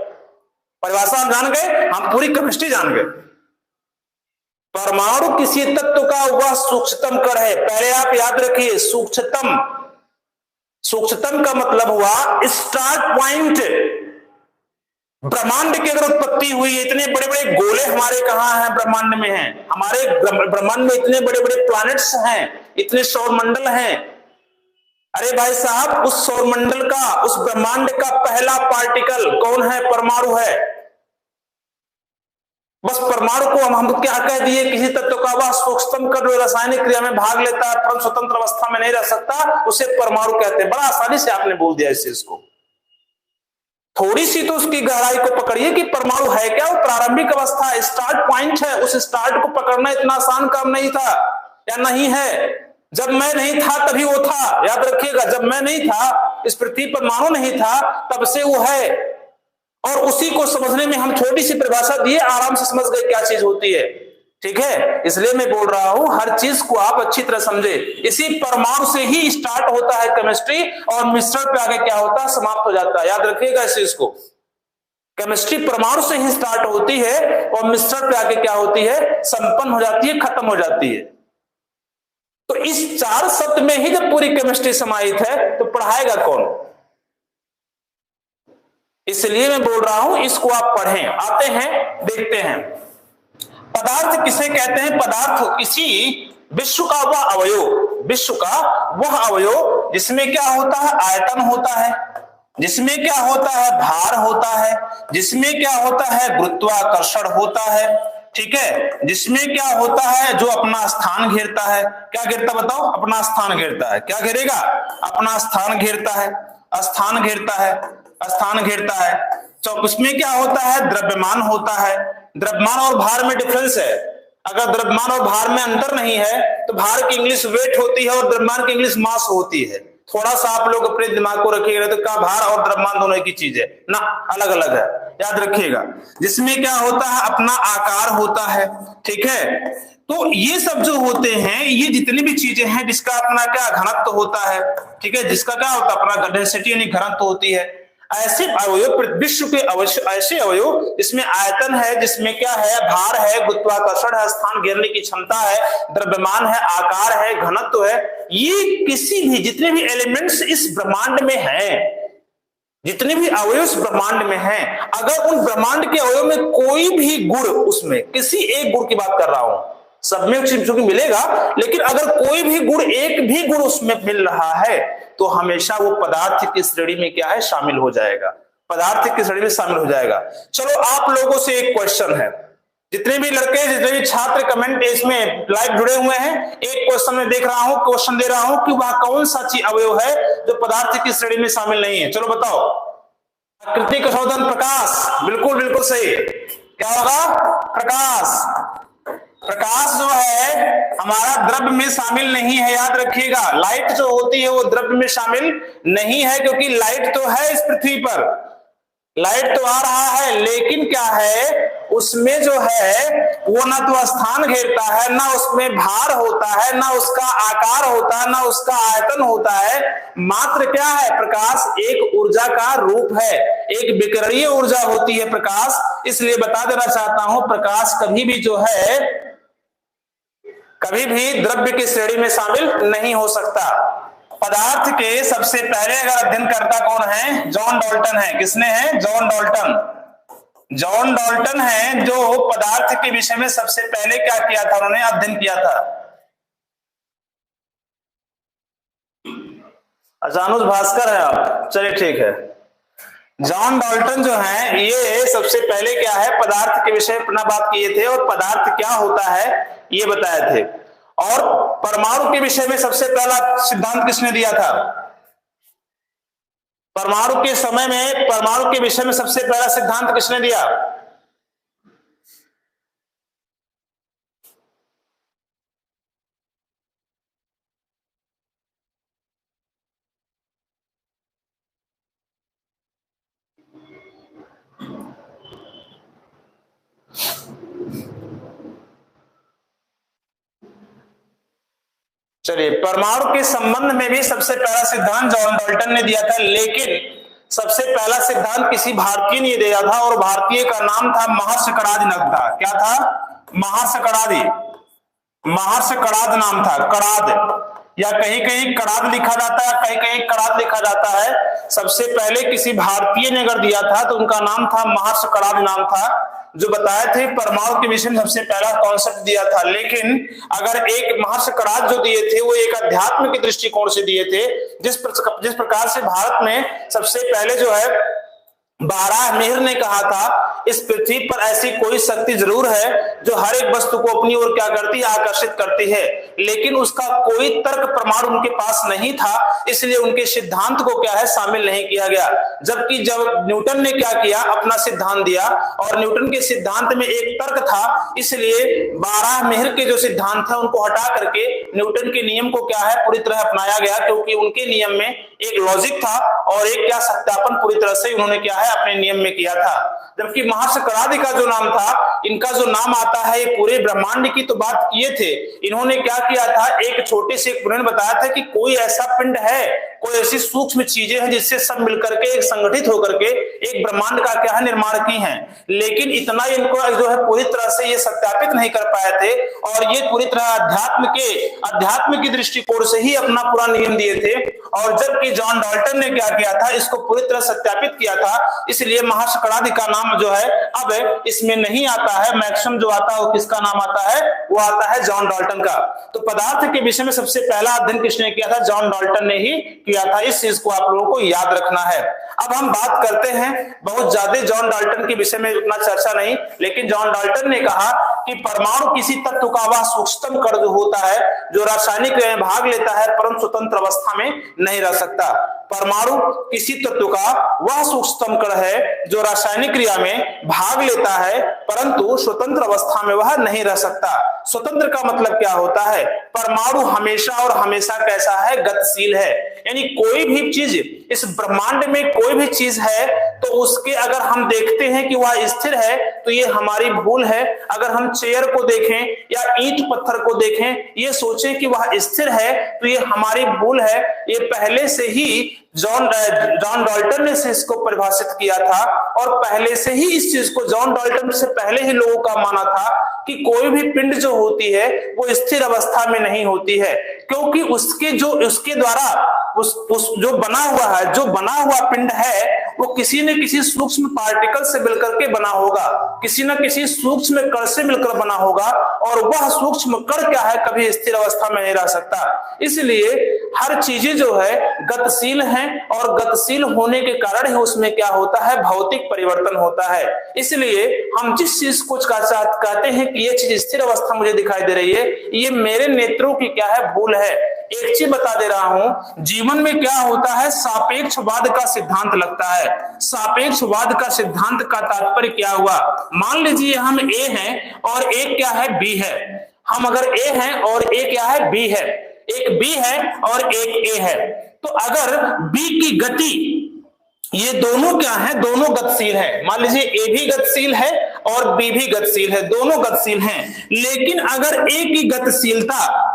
परिभाषा हम जान गए, हम पूरी केमिस्ट्री जान गए। परमाणु किसी तत्व का वह सूक्ष्मतम कण है। पहले आप याद रखिए, सूक्ष्मतम, सूक्ष्मतम का मतलब हुआ स्टार्ट पॉइंट। ब्रह्मांड की अगर उत्पत्ति हुई, इतने बड़े बड़े गोले हमारे कहां हैं? ब्रह्मांड में हैं। हमारे ब्रह्मांड में इतने बड़े बड़े प्लैनेट्स हैं, इतने सौरमंडल हैं। अरे भाई साहब, उस सौरमंडल का, उस ब्रह्मांड का पहला पार्टिकल कौन है? परमाणु है। बस परमाणु को हम क्या कह दिए? किसी तत्व का वह सूक्ष्मतम कण जो रासायनिक क्रिया में भाग लेता है परंतु स्वतंत्र अवस्था में नहीं रह सकता, उसे परमाणु कहते हैं। बड़ा आसानी से आपने बोल दिया इस चीज को। थोड़ी सी तो उसकी गहराई को पकड़िए कि परमाणु है क्या? वो प्रारंभिक अवस्था, स्टार्ट पॉइंट है। उस स्टार्ट को पकड़ना इतना आसान काम नहीं था, या नहीं है। जब मैं नहीं था तभी वो था। याद रखिएगा, जब मैं नहीं था, इस पृथ्वी पर मानव नहीं था, तब से वो है। और उसी को समझने में हम छोटी सी परिभाषा दिए, आराम से समझ गए क्या चीज होती है। ठीक है, इसलिए मैं बोल रहा हूं हर चीज को आप अच्छी तरह समझे। इसी परमाणु से ही स्टार्ट होता है केमिस्ट्री, और मिश्रण पे आगे क्या होता है? समाप्त हो जाता है। याद रखिएगा इस चीज को। केमिस्ट्री परमाणु से ही स्टार्ट होती है, और मिश्रण पे आगे क्या होती है? संपन्न हो जाती है, खत्म हो जाती है। तो इस 4 शब्द में ही जब पूरी केमिस्ट्री समाहित है तो पढ़ाएगा कौन? इसलिए मैं बोल रहा हूं इसको आप पढ़ें। आते हैं, देखते हैं पदार्थ किसे कहते हैं। पदार्थ किसी विश्व का वह अवयव, विश्व का वह अवयव जिसमें क्या होता है, आयतन होता है, जिसमें क्या होता है, भार होता है, जिसमें क्या होता है, गुरुत्वाकर्षण होता है, ठीक है, जिसमें क्या होता है, जो अपना स्थान घेरता है। क्या घेरता बताओ? अपना स्थान घेरता है। क्या घेरेगा? अपना स्थान घेरता है, स्थान घेरता है, स्थान घेरता है। तो उसमें क्या होता है, द्रव्यमान होता है। द्रव्यमान और भार में डिफरेंस है। अगर द्रव्यमान और भार में अंतर नहीं है तो भार की इंग्लिश वेट होती है और द्रव्यमान की इंग्लिश मास होती है। थोड़ा सा आप लोग अपने दिमाग को रखिएगा, तो क्या भार और द्रव्यमान दोनों एक ही चीज है ना? अलग अलग है, याद रखिएगा। जिसमें क्या होता है, अपना आकार होता है, ठीक है। तो ये सब जो होते हैं, ये जितनी भी चीजें हैं जिसका अपना क्या घनत्व होता है, ठीक है, जिसका क्या होता है, अपना डेंसिटी यानी घनत्व होती है। ऐसे अवयव, विश्व के ऐसे अवयव जिसमें आयतन है, जिसमें क्या है, भार है, गुरुत्वाकर्षण है, स्थान घेरने की क्षमता है, द्रव्यमान है, आकार है, घनत्व है, ये किसी भी जितने भी एलिमेंट्स इस ब्रह्मांड में हैं, जितने भी अवयव इस ब्रह्मांड में हैं, अगर उन ब्रह्मांड के अवयव में कोई भी गुण, उसमें किसी एक गुण की बात कर रहा हूं, सब में चूंकि मिलेगा, लेकिन अगर कोई भी गुण, एक भी गुण उसमें मिल रहा है तो हमेशा वो पदार्थ की श्रेणी में क्या है, शामिल हो जाएगा, पदार्थ की श्रेणी में शामिल हो जाएगा। चलो आप लोगों से एक क्वेश्चन है, जितने भी लड़के, जितने भी छात्र कमेंट इसमें लाइव जुड़े हुए हैं, एक क्वेश्चन में देख रहा हूं, क्वेश्चन दे रहा हूं कि वह कौन सा चीज अवयव है जो पदार्थ की श्रेणी में शामिल नहीं है। चलो बताओ। आकृतिक शोधन, प्रकाश, बिल्कुल बिल्कुल सही। क्या होगा? प्रकाश। प्रकाश जो है हमारा द्रव्य में शामिल नहीं है, याद रखिएगा। लाइट जो होती है वो द्रव्य में शामिल नहीं है, क्योंकि लाइट तो है इस पृथ्वी पर, लाइट तो आ रहा है, लेकिन क्या है, उसमें जो है वो ना तो स्थान घेरता है, ना उसमें भार होता है, ना उसका आकार होता है, ना उसका आयतन होता है। मात्र क्या है, प्रकाश एक ऊर्जा का रूप है, एक विकिरणीय ऊर्जा होती है प्रकाश। इसलिए बता देना चाहता हूं, प्रकाश कभी भी जो है, कभी भी द्रव्य की श्रेणी में शामिल नहीं हो सकता। पदार्थ के सबसे पहले अगर अध्ययनकर्ता कौन है? जॉन डाल्टन है। किसने है? John Dalton. जॉन डाल्टन है जो पदार्थ के विषय में सबसे पहले क्या किया था, उन्होंने अध्ययन किया था। अचानुज भास्कर है आप, चलिए ठीक है। जॉन डाल्टन जो है, ये सबसे पहले क्या है, पदार्थ के विषय में अपना बात किए थे और पदार्थ क्या होता है ये बताए थे। और परमाणु के विषय में सबसे पहला सिद्धांत किसने दिया था? परमाणु के समय में, परमाणु के विषय में सबसे पहला सिद्धांत किसने दिया? चलिए, परमाणु के संबंध में भी सबसे पहला सिद्धांत जॉन डाल्टन ने दिया था, लेकिन सबसे पहला सिद्धांत किसी भारतीय ने दिया था और भारतीय का नाम था महर्षि कणाद नगदा। क्या था? महर्षि कणाद नाम था, कणाद, या कहीं कहीं कणाद लिखा जाता है, कहीं कहीं कणाद लिखा जाता है। सबसे पहले किसी भारतीय ने अगर दिया था तो उनका नाम था महर्षि कणाद नाम था, जो बताए थे परमाणु के विषय में सबसे पहला कॉन्सेप्ट दिया था। लेकिन अगर एक महर्षि कणाद जो दिए थे वो एक अध्यात्म के दृष्टिकोण से दिए थे, जिस प्रकार से भारत में सबसे पहले जो है बाराहमिहिर ने कहा था, इस पृथ्वी पर ऐसी कोई शक्ति जरूर है जो हर एक वस्तु को अपनी ओर क्या करती है, आकर्षित करती है, लेकिन उसका कोई तर्क प्रमाण उनके पास नहीं था, इसलिए उनके सिद्धांत को क्या है, शामिल नहीं किया गया। जबकि जब न्यूटन ने क्या किया, अपना सिद्धांत दिया, और न्यूटन के सिद्धांत में एक तर्क था, इसलिए बाराहमिहिर के जो सिद्धांत है उनको हटा करके न्यूटन के नियम को क्या है, पूरी तरह अपनाया गया, क्योंकि उनके नियम में एक लॉजिक था और एक क्या सत्यापन पूरी तरह से उन्होंने क्या है अपने नियम में किया था। जबकि महर्षि कणाद का जो नाम था, इनका जो नाम आता है, ये पूरे ब्रह्मांड की तो बात किए थे। इन्होंने क्या किया था, एक छोटे से उन्होंने बताया था कि कोई ऐसा पिंड है, कोई ऐसी सूक्ष्म चीजें हैं जिससे सब मिलकर के एक संगठित होकर के एक ब्रह्मांड का क्या है निर्माण की हैं, लेकिन इतना इनको जो है पूरी तरह से ये सत्यापित नहीं कर पाए थे और ये पूरी तरह अध्यात्म की दृष्टिकोण से ही अपना पूरा नियम दिए थे। और जबकि जॉन डाल्टन ने क्या किया था, इसको पूरी तरह सत्यापित किया था, इसलिए महाशकड़ादि का नाम जो है अब इसमें नहीं आता है। मैक्सिमम जो आता है वो किसका नाम आता है, वो आता है जॉन डाल्टन का। तो पदार्थ के विषय में सबसे पहला अध्ययन किसने किया था, जॉन डाल्टन ने ही किया था। इस चीज को आप लोगों को याद रखना है। अब हम बात करते हैं बहुत ज्यादा जॉन डाल्टन के विषय में उतना चर्चा नहीं, लेकिन जॉन डाल्टन ने कहा कि परमाणु किसी तत्व का वह सूक्ष्मतम कण जो होता है जो रासायनिक क्रिया में भाग लेता है परंतु स्वतंत्र अवस्था में नहीं रह सकता। परमाणु किसी तत्व का वह सूक्ष्मतम कण है जो रासायनिक क्रिया में भाग लेता है परंतु स्वतंत्र अवस्था में वह नहीं रह सकता। स्वतंत्र का मतलब क्या होता है, परमाणु हमेशा और हमेशा कैसा है, गतिशील है। यानी कोई भी चीज इस ब्रह्मांड में कोई भी चीज है तो उसके अगर हम देखते हैं कि वह स्थिर है तो ये हमारी भूल है। अगर हम चेयर को देखें या ईंट पत्थर को देखें, ये सोचें कि वह स्थिर है तो ये हमारी भूल है। ये पहले से ही जॉन डाल्टन ने इसको परिभाषित किया था और पहले से ही इस चीज को जॉन डाल्टन से पहले ही लोगों का माना था कि कोई भी पिंड जो होती है वो स्थिर अवस्था में नहीं होती है, क्योंकि उसके द्वारा उस जो बना हुआ पिंड है वो किसी न किसी सूक्ष्म पार्टिकल से मिलकर के बना होगा, किसी न किसी सूक्ष्म कण से मिलकर बना होगा और वह सूक्ष्म कण क्या है, कभी स्थिर अवस्था में नहीं रह सकता। इसलिए हर चीजें जो है गतिशील हैं और गतिशील होने के कारण ही उसमें क्या होता है, भौतिक परिवर्तन होता है। इसलिए हम जिस चीज को कहते हैं कि ये चीज स्थिर अवस्था मुझे दिखाई दे रही है, ये मेरे नेत्रों की क्या है, भूल है। एक चीज बता दे रहा हूं, जीवन में क्या होता है, सापेक्षवाद का सिद्धांत लगता है। सापेक्षवाद का सिद्धांत का तात्पर्य क्या हुआ, मान लीजिए हम ए हैं और एक क्या है, बी है। हम अगर ए हैं और एक क्या है, बी है, एक बी है और एक ए है, तो अगर बी की गति, ये दोनों क्या है, दोनों गतिशील है। मान लीजिए ए भी गतिशील है और बी भी गतिशील है, दोनों गतिशील हैं। लेकिन अगर ए की गतिशीलता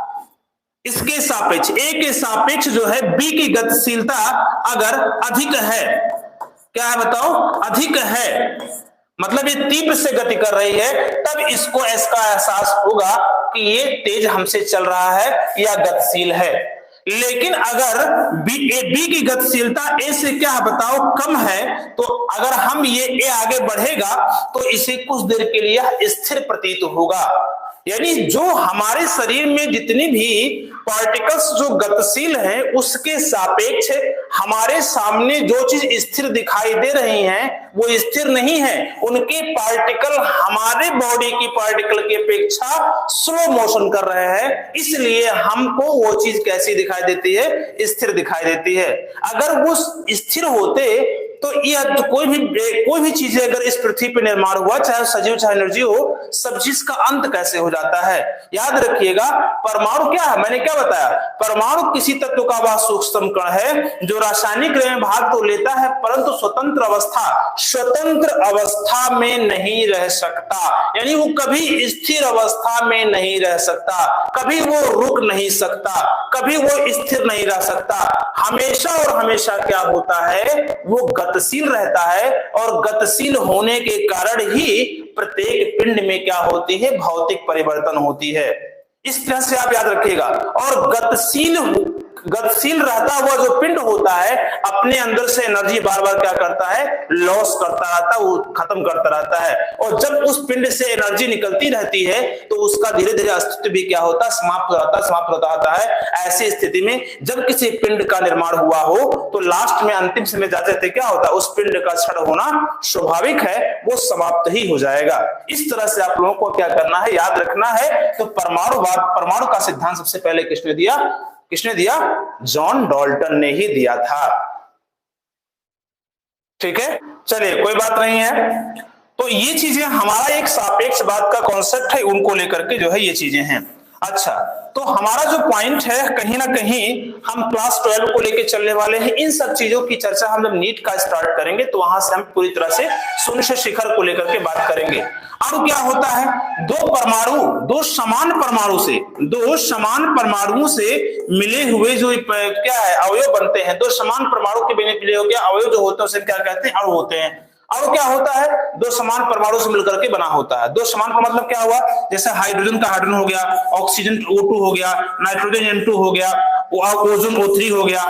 इसके सापेक्ष, ए के सापेक्ष जो है बी की गतिशीलता अगर अधिक है, क्या है बताओ, अधिक है, मतलब ये तीव्र से गति कर रही है, तब इसको इसका एहसास होगा कि ये तेज हमसे चल रहा है या गतिशील है। लेकिन अगर बी की गतिशीलता ए से क्या है बताओ, कम है, तो अगर हम ये ए आगे बढ़ेगा तो इसे कुछ देर के लिए स्थिर प्रतीत होगा। यानी जो हमारे शरीर में जितनी भी पार्टिकल्स जो गतिशील हैं उसके सापेक्ष हमारे सामने जो चीज स्थिर दिखाई दे रही हैं वो स्थिर नहीं है। उनके पार्टिकल हमारे बॉडी की पार्टिकल की अपेक्षा स्लो मोशन कर रहे हैं, इसलिए हमको वो चीज कैसी दिखाई देती है, स्थिर दिखाई देती है। अगर वो स्थिर होते तो यह तो कोई भी चीज अगर इस पृथ्वी पर निर्माण हुआ, चाहे सजीव चाहे निर्जीव हो, सब चीज का अंत कैसे हो जाता है। याद रखिएगा, परमाणु क्या है, मैंने क्या बताया, परमाणु किसी तत्व का वह सूक्ष्मतम कण है जो रासायनिक क्रिया में भाग तो लेता है परंतु स्वतंत्र अवस्था में नहीं रह सकता। यानी वो कभी स्थिर अवस्था में नहीं रह सकता, कभी वो रुक नहीं सकता, कभी वो स्थिर नहीं रह सकता। हमेशा और हमेशा क्या होता है, वो गतिशील रहता है और गतिशील होने के कारण ही प्रत्येक पिंड में क्या होती है, भौतिक परिवर्तन होती है। इस तरह से आप याद रखिएगा। और गतिशील रहता हुआ जो पिंड होता है अपने अंदर से एनर्जी बार बार क्या करता है, लॉस करता रहता है, वो खत्म करता रहता है। और जब उस पिंड से एनर्जी निकलती रहती है तो उसका धीरे धीरे अस्तित्व भी क्या होता है, समाप्त होता रहता है। ऐसी स्थिति में जब किसी पिंड का निर्माण हुआ हो तो लास्ट में अंतिम समय जाते थे क्या होता है, उस पिंड का क्षण होना स्वाभाविक है, वो समाप्त ही हो जाएगा। इस तरह से आप लोगों को क्या करना है, याद रखना है। तो परमाणु का सिद्धांत सबसे पहले किसने दिया, जॉन डाल्टन ने ही दिया था। ठीक है, चलिए कोई बात नहीं है। तो ये चीजें हमारा एक सापेक्षवाद का कॉन्सेप्ट है, उनको लेकर के जो है ये चीजें हैं। अच्छा, तो हमारा जो पॉइंट है कहीं ना कहीं हम क्लास 12 को लेके चलने वाले हैं। इन सब चीजों की चर्चा हम जब नीट का स्टार्ट करेंगे तो वहां से हम पूरी तरह से शून्य शिखर को लेकर के बात करेंगे। अब क्या होता है, दो समान परमाणुओं से मिले हुए जो क्या है अवयव बनते हैं, दो समान परमाणु के मिले हुए अवयव जो होते हैं उसे क्या कहते हैं, अणु होते हैं। अणु क्या होता है, दो समान परमाणु से मिलकर के बना होता है। दो समान का मतलब क्या हुआ, जैसे हाइड्रोजन का हाइड्रोजन हो गया, ऑक्सीजन O2 हो गया, नाइट्रोजन N2 हो गया, ओजोन O3 हो गया,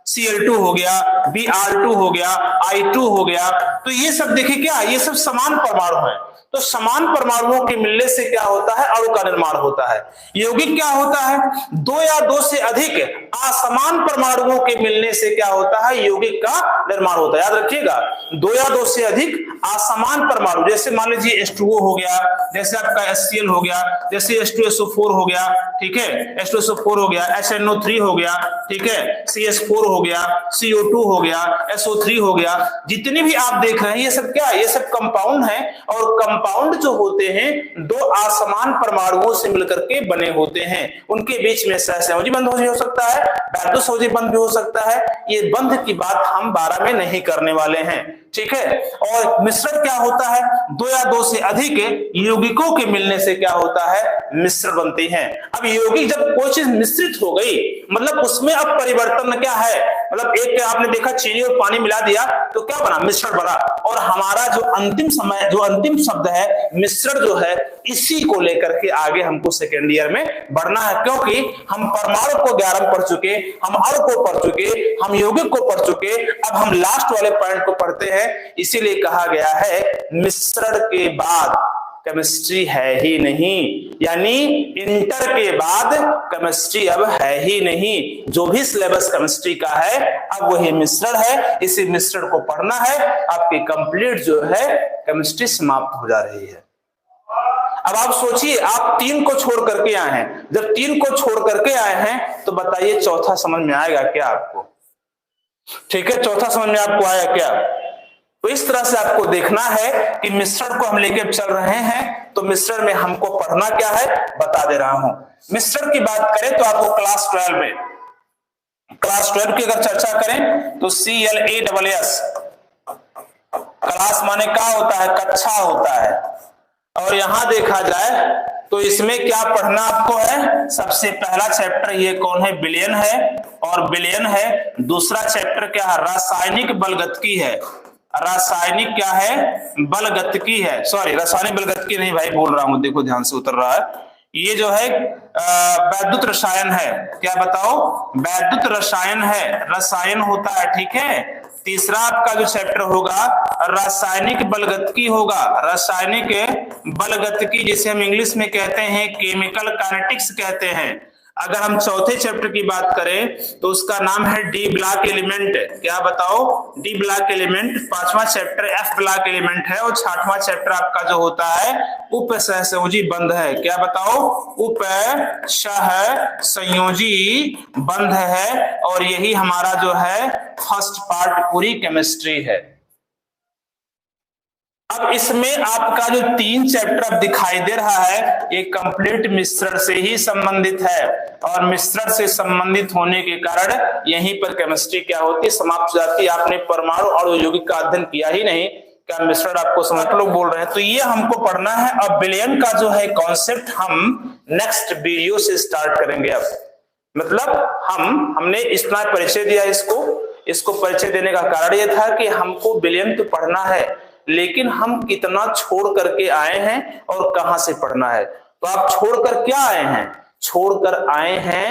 Cl2 हो गया, Br2 हो गया, I2 हो गया। तो ये सब देखिए क्या, ये सब समान परमाणु हैं। तो समान परमाणुओं के मिलने से क्या होता है, अणु का निर्माण होता है। यौगिक क्या होता है, दो या दो से अधिक असमान परमाणुओं के मिलने से क्या होता है, यौगिक का निर्माण होता है। याद रखिएगा, दो या दो से अधिक असमान परमाणु, जैसे मान लीजिए H2O हो गया, जैसे आपका HCl हो गया, जैसे H2SO4 हो गया, ठीक है, H2SO4 हो गया, HNO3 हो गया, ठीक है, CH4 हो गया, CO2 हो गया, SO3 हो गया। जितने भी आप देख रहे हैं ये सब क्या है, ये सब कंपाउंड है। और कंपाउंड जो होते हैं दो असमान परमाणुओं से मिलकर के बने होते हैं। उनके बीच में सहसंयोजी बंध हो सकता है, धातुसंयोजी बंध भी हो सकता है। ये बंध की बात हम 12 में नहीं करने वाले हैं, ठीक है। और मिश्रण क्या होता है, दो या दो से अधिक यौगिकों के मिलने से क्या होता है, मिश्रण बनते हैं। अब यौगिक जब कोई चीज मिश्रित हो गई मतलब उसमें अब परिवर्तन क्या है, मतलब एक आपने देखा चीनी और पानी मिला दिया तो क्या बना, मिश्रण बना। और हमारा जो अंतिम शब्द है मिश्रण जो है, इसी को लेकर के आगे हमको सेकेंड ईयर में बढ़ना है। क्योंकि हम परमाणु को 11 में पढ़ चुके, हम अणु को पढ़ चुके, हम यौगिक को पढ़ चुके, अब हम लास्ट वाले पॉइंट को पढ़ते हैं। इसीलिए कहा गया है मिश्रण के बाद केमिस्ट्री है ही नहीं, यानी इंटर के बाद केमिस्ट्री अब है ही नहीं। जो भी सिलेबस केमिस्ट्री का है अब वही मिश्रण है। इसी मिश्रण को पढ़ना है, आपकी कंप्लीट जो है केमिस्ट्री समाप्त हो जा रही है। अब आप सोचिए, आप 3 को छोड़ करके आए हैं, जब 3 को छोड़ करके आए हैं तो बताइए चौथा समझ में आएगा क्या आपको, ठीक है, चौथा समझ में आपको आया क्या। तो इस तरह से आपको देखना है कि मिश्रण को हम लेकर चल रहे हैं, तो मिश्रण में हमको पढ़ना क्या है बता दे रहा हूं। मिश्रण की बात करें तो आपको क्लास 12 की अगर चर्चा करें तो CLASS, क्लास माने क्या होता है, कक्षा होता है। और यहां देखा जाए तो इसमें क्या पढ़ना आपको है, सबसे पहला चैप्टर ये कौन है, विलयन है, और विलयन है। दूसरा चैप्टर क्या है, रासायनिक बलगतिकी है। रासायनिक क्या है, बलगतिकी है, सॉरी रासायनिक बलगतिकी नहीं भाई, बोल रहा हूं, देखो ध्यान से उतर रहा है। ये जो है वैद्युत रसायन है, क्या बताओ, वैद्युत रसायन है, रसायन होता है, ठीक है। तीसरा आपका जो चैप्टर होगा रासायनिक बलगतिकी होगा, रासायनिक बलगतिकी जिसे हम इंग्लिश में कहते हैं केमिकल काइनेटिक्स कहते हैं। अगर हम चौथे चैप्टर की बात करें तो उसका नाम है डी ब्लॉक एलिमेंट, क्या बताओ, डी ब्लॉक एलिमेंट। पांचवा चैप्टर एफ ब्लॉक एलिमेंट है, और छठवां चैप्टर आपका जो होता है उप सहसंयोजी बंध है, क्या बताओ, उप सहसंयोजी बंध है। और यही हमारा जो है फर्स्ट पार्ट पूरी केमिस्ट्री है। अब इसमें आपका जो 3 चैप्टर अब दिखाई दे रहा है ये कंप्लीट मिश्रण से ही संबंधित है, और मिश्रण से संबंधित होने के कारण यहीं पर केमिस्ट्री क्या होती है, समाप्त हो जाती है। आपने परमाणु और यौगिक का अध्ययन किया ही नहीं, क्या मिश्रण आपको समझ लोग बोल रहे हैं, तो ये हमको पढ़ना है। अब विलयन का जो है कॉन्सेप्ट हम नेक्स्ट वीडियो से स्टार्ट करेंगे। अब मतलब हमने इतना परिचय दिया, इसको परिचय देने का कारण यह था कि हमको विलयन तो पढ़ना है, लेकिन हम कितना छोड़ करके आए हैं और कहां से पढ़ना है। तो आप छोड़कर क्या आए हैं, छोड़कर आए हैं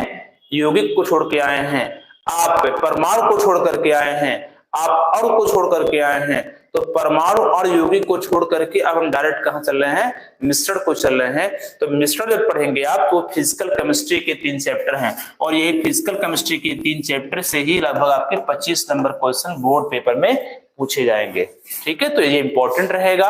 यौगिक को छोड़ के आए हैं, आप परमाणु को छोड़ करके आए हैं, आप अणु को छोड़ करके आए हैं। तो परमाणु और यौगिक को छोड़ करके अब हम डायरेक्ट कहां चल रहे हैं, मिश्रण को चल रहे हैं। तो मिश्रण जब पढ़ेंगे आप तो फिजिकल केमिस्ट्री के 3 चैप्टर हैं, और यही फिजिकल केमिस्ट्री के 3 चैप्टर से ही लगभग आपके 25 नंबर क्वेश्चन बोर्ड पेपर में पूछे जाएंगे, ठीक है। तो ये इंपॉर्टेंट रहेगा।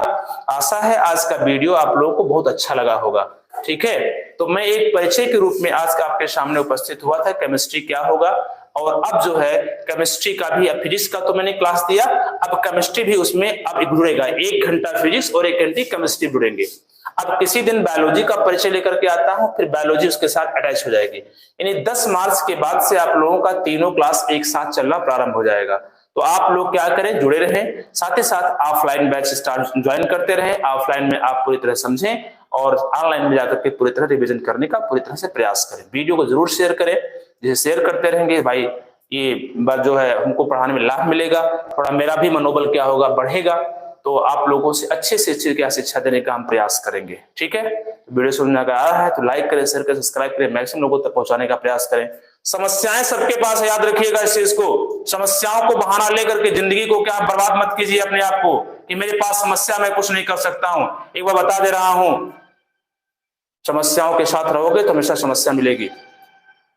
आशा है आज का वीडियो आप लोगों को बहुत अच्छा लगा होगा, ठीक है। तो मैं एक परिचय के रूप में आज का आपके सामने उपस्थित हुआ था, केमिस्ट्री क्या होगा। और अब जो है केमिस्ट्री का भी, अब फिजिक्स का तो मैंने क्लास दिया, अब केमिस्ट्री भी उसमें अब जुड़ेगा। 1 घंटा फिजिक्स और 1 घंटे केमिस्ट्री जुड़ेंगे। अब किसी दिन बायोलॉजी का परिचय लेकर के आता हूं, फिर बायोलॉजी उसके साथ अटैच हो जाएगी। यानी 10 मार्च के बाद से आप लोगों का तीनों क्लास एक साथ चलना प्रारंभ हो जाएगा। तो आप लोग क्या करें, जुड़े रहें, साथ ही साथ ऑफलाइन बैच स्टार्ट ज्वाइन करते रहें। ऑफलाइन में आप पूरी तरह समझें और ऑनलाइन में जाकर के पूरी तरह रिवीजन करने का पूरी तरह से प्रयास करें। वीडियो को जरूर शेयर करें, जैसे शेयर करते रहेंगे भाई ये बात जो है हमको पढ़ाने में लाभ मिलेगा, थोड़ा मेरा भी मनोबल क्या होगा, बढ़ेगा। तो आप लोगों से अच्छे क्या शिक्षा देने का हम प्रयास करेंगे। ठीक है, वीडियो सुनने का आया है तो लाइक करें, शेयर करें, सब्सक्राइब करें, मैक्सिमम लोगों तक पहुंचाने का प्रयास करें। समस्याएं सबके पास है, याद रखिएगा इस चीज को। समस्याओं को बहाना लेकर के जिंदगी को क्या बर्बाद मत कीजिए अपने आप को कि मेरे पास समस्या, मैं कुछ नहीं कर सकता हूं। एक बार बता दे रहा हूं, समस्याओं के साथ रहोगे तो हमेशा समस्या मिलेगी।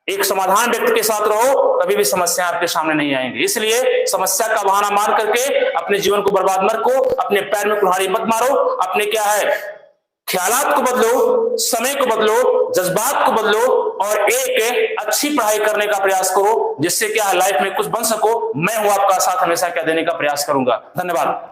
एक समाधान व्यक्ति के साथ रहो, कभी भी समस्या आपके सामने नहीं आएंगी। इसलिए समस्या का बहाना मार करके अपने जीवन को बर्बाद मत करो, अपने पैर में कुल्हाड़ी मत मारो, अपने क्या है ख्यालात को बदलो, समय को बदलो, जज्बात को बदलो और एक अच्छी पढ़ाई करने का प्रयास करो, जिससे क्या लाइफ में कुछ बन सको। मैं हूं आपका साथ हमेशा क्या देने का प्रयास करूंगा। धन्यवाद।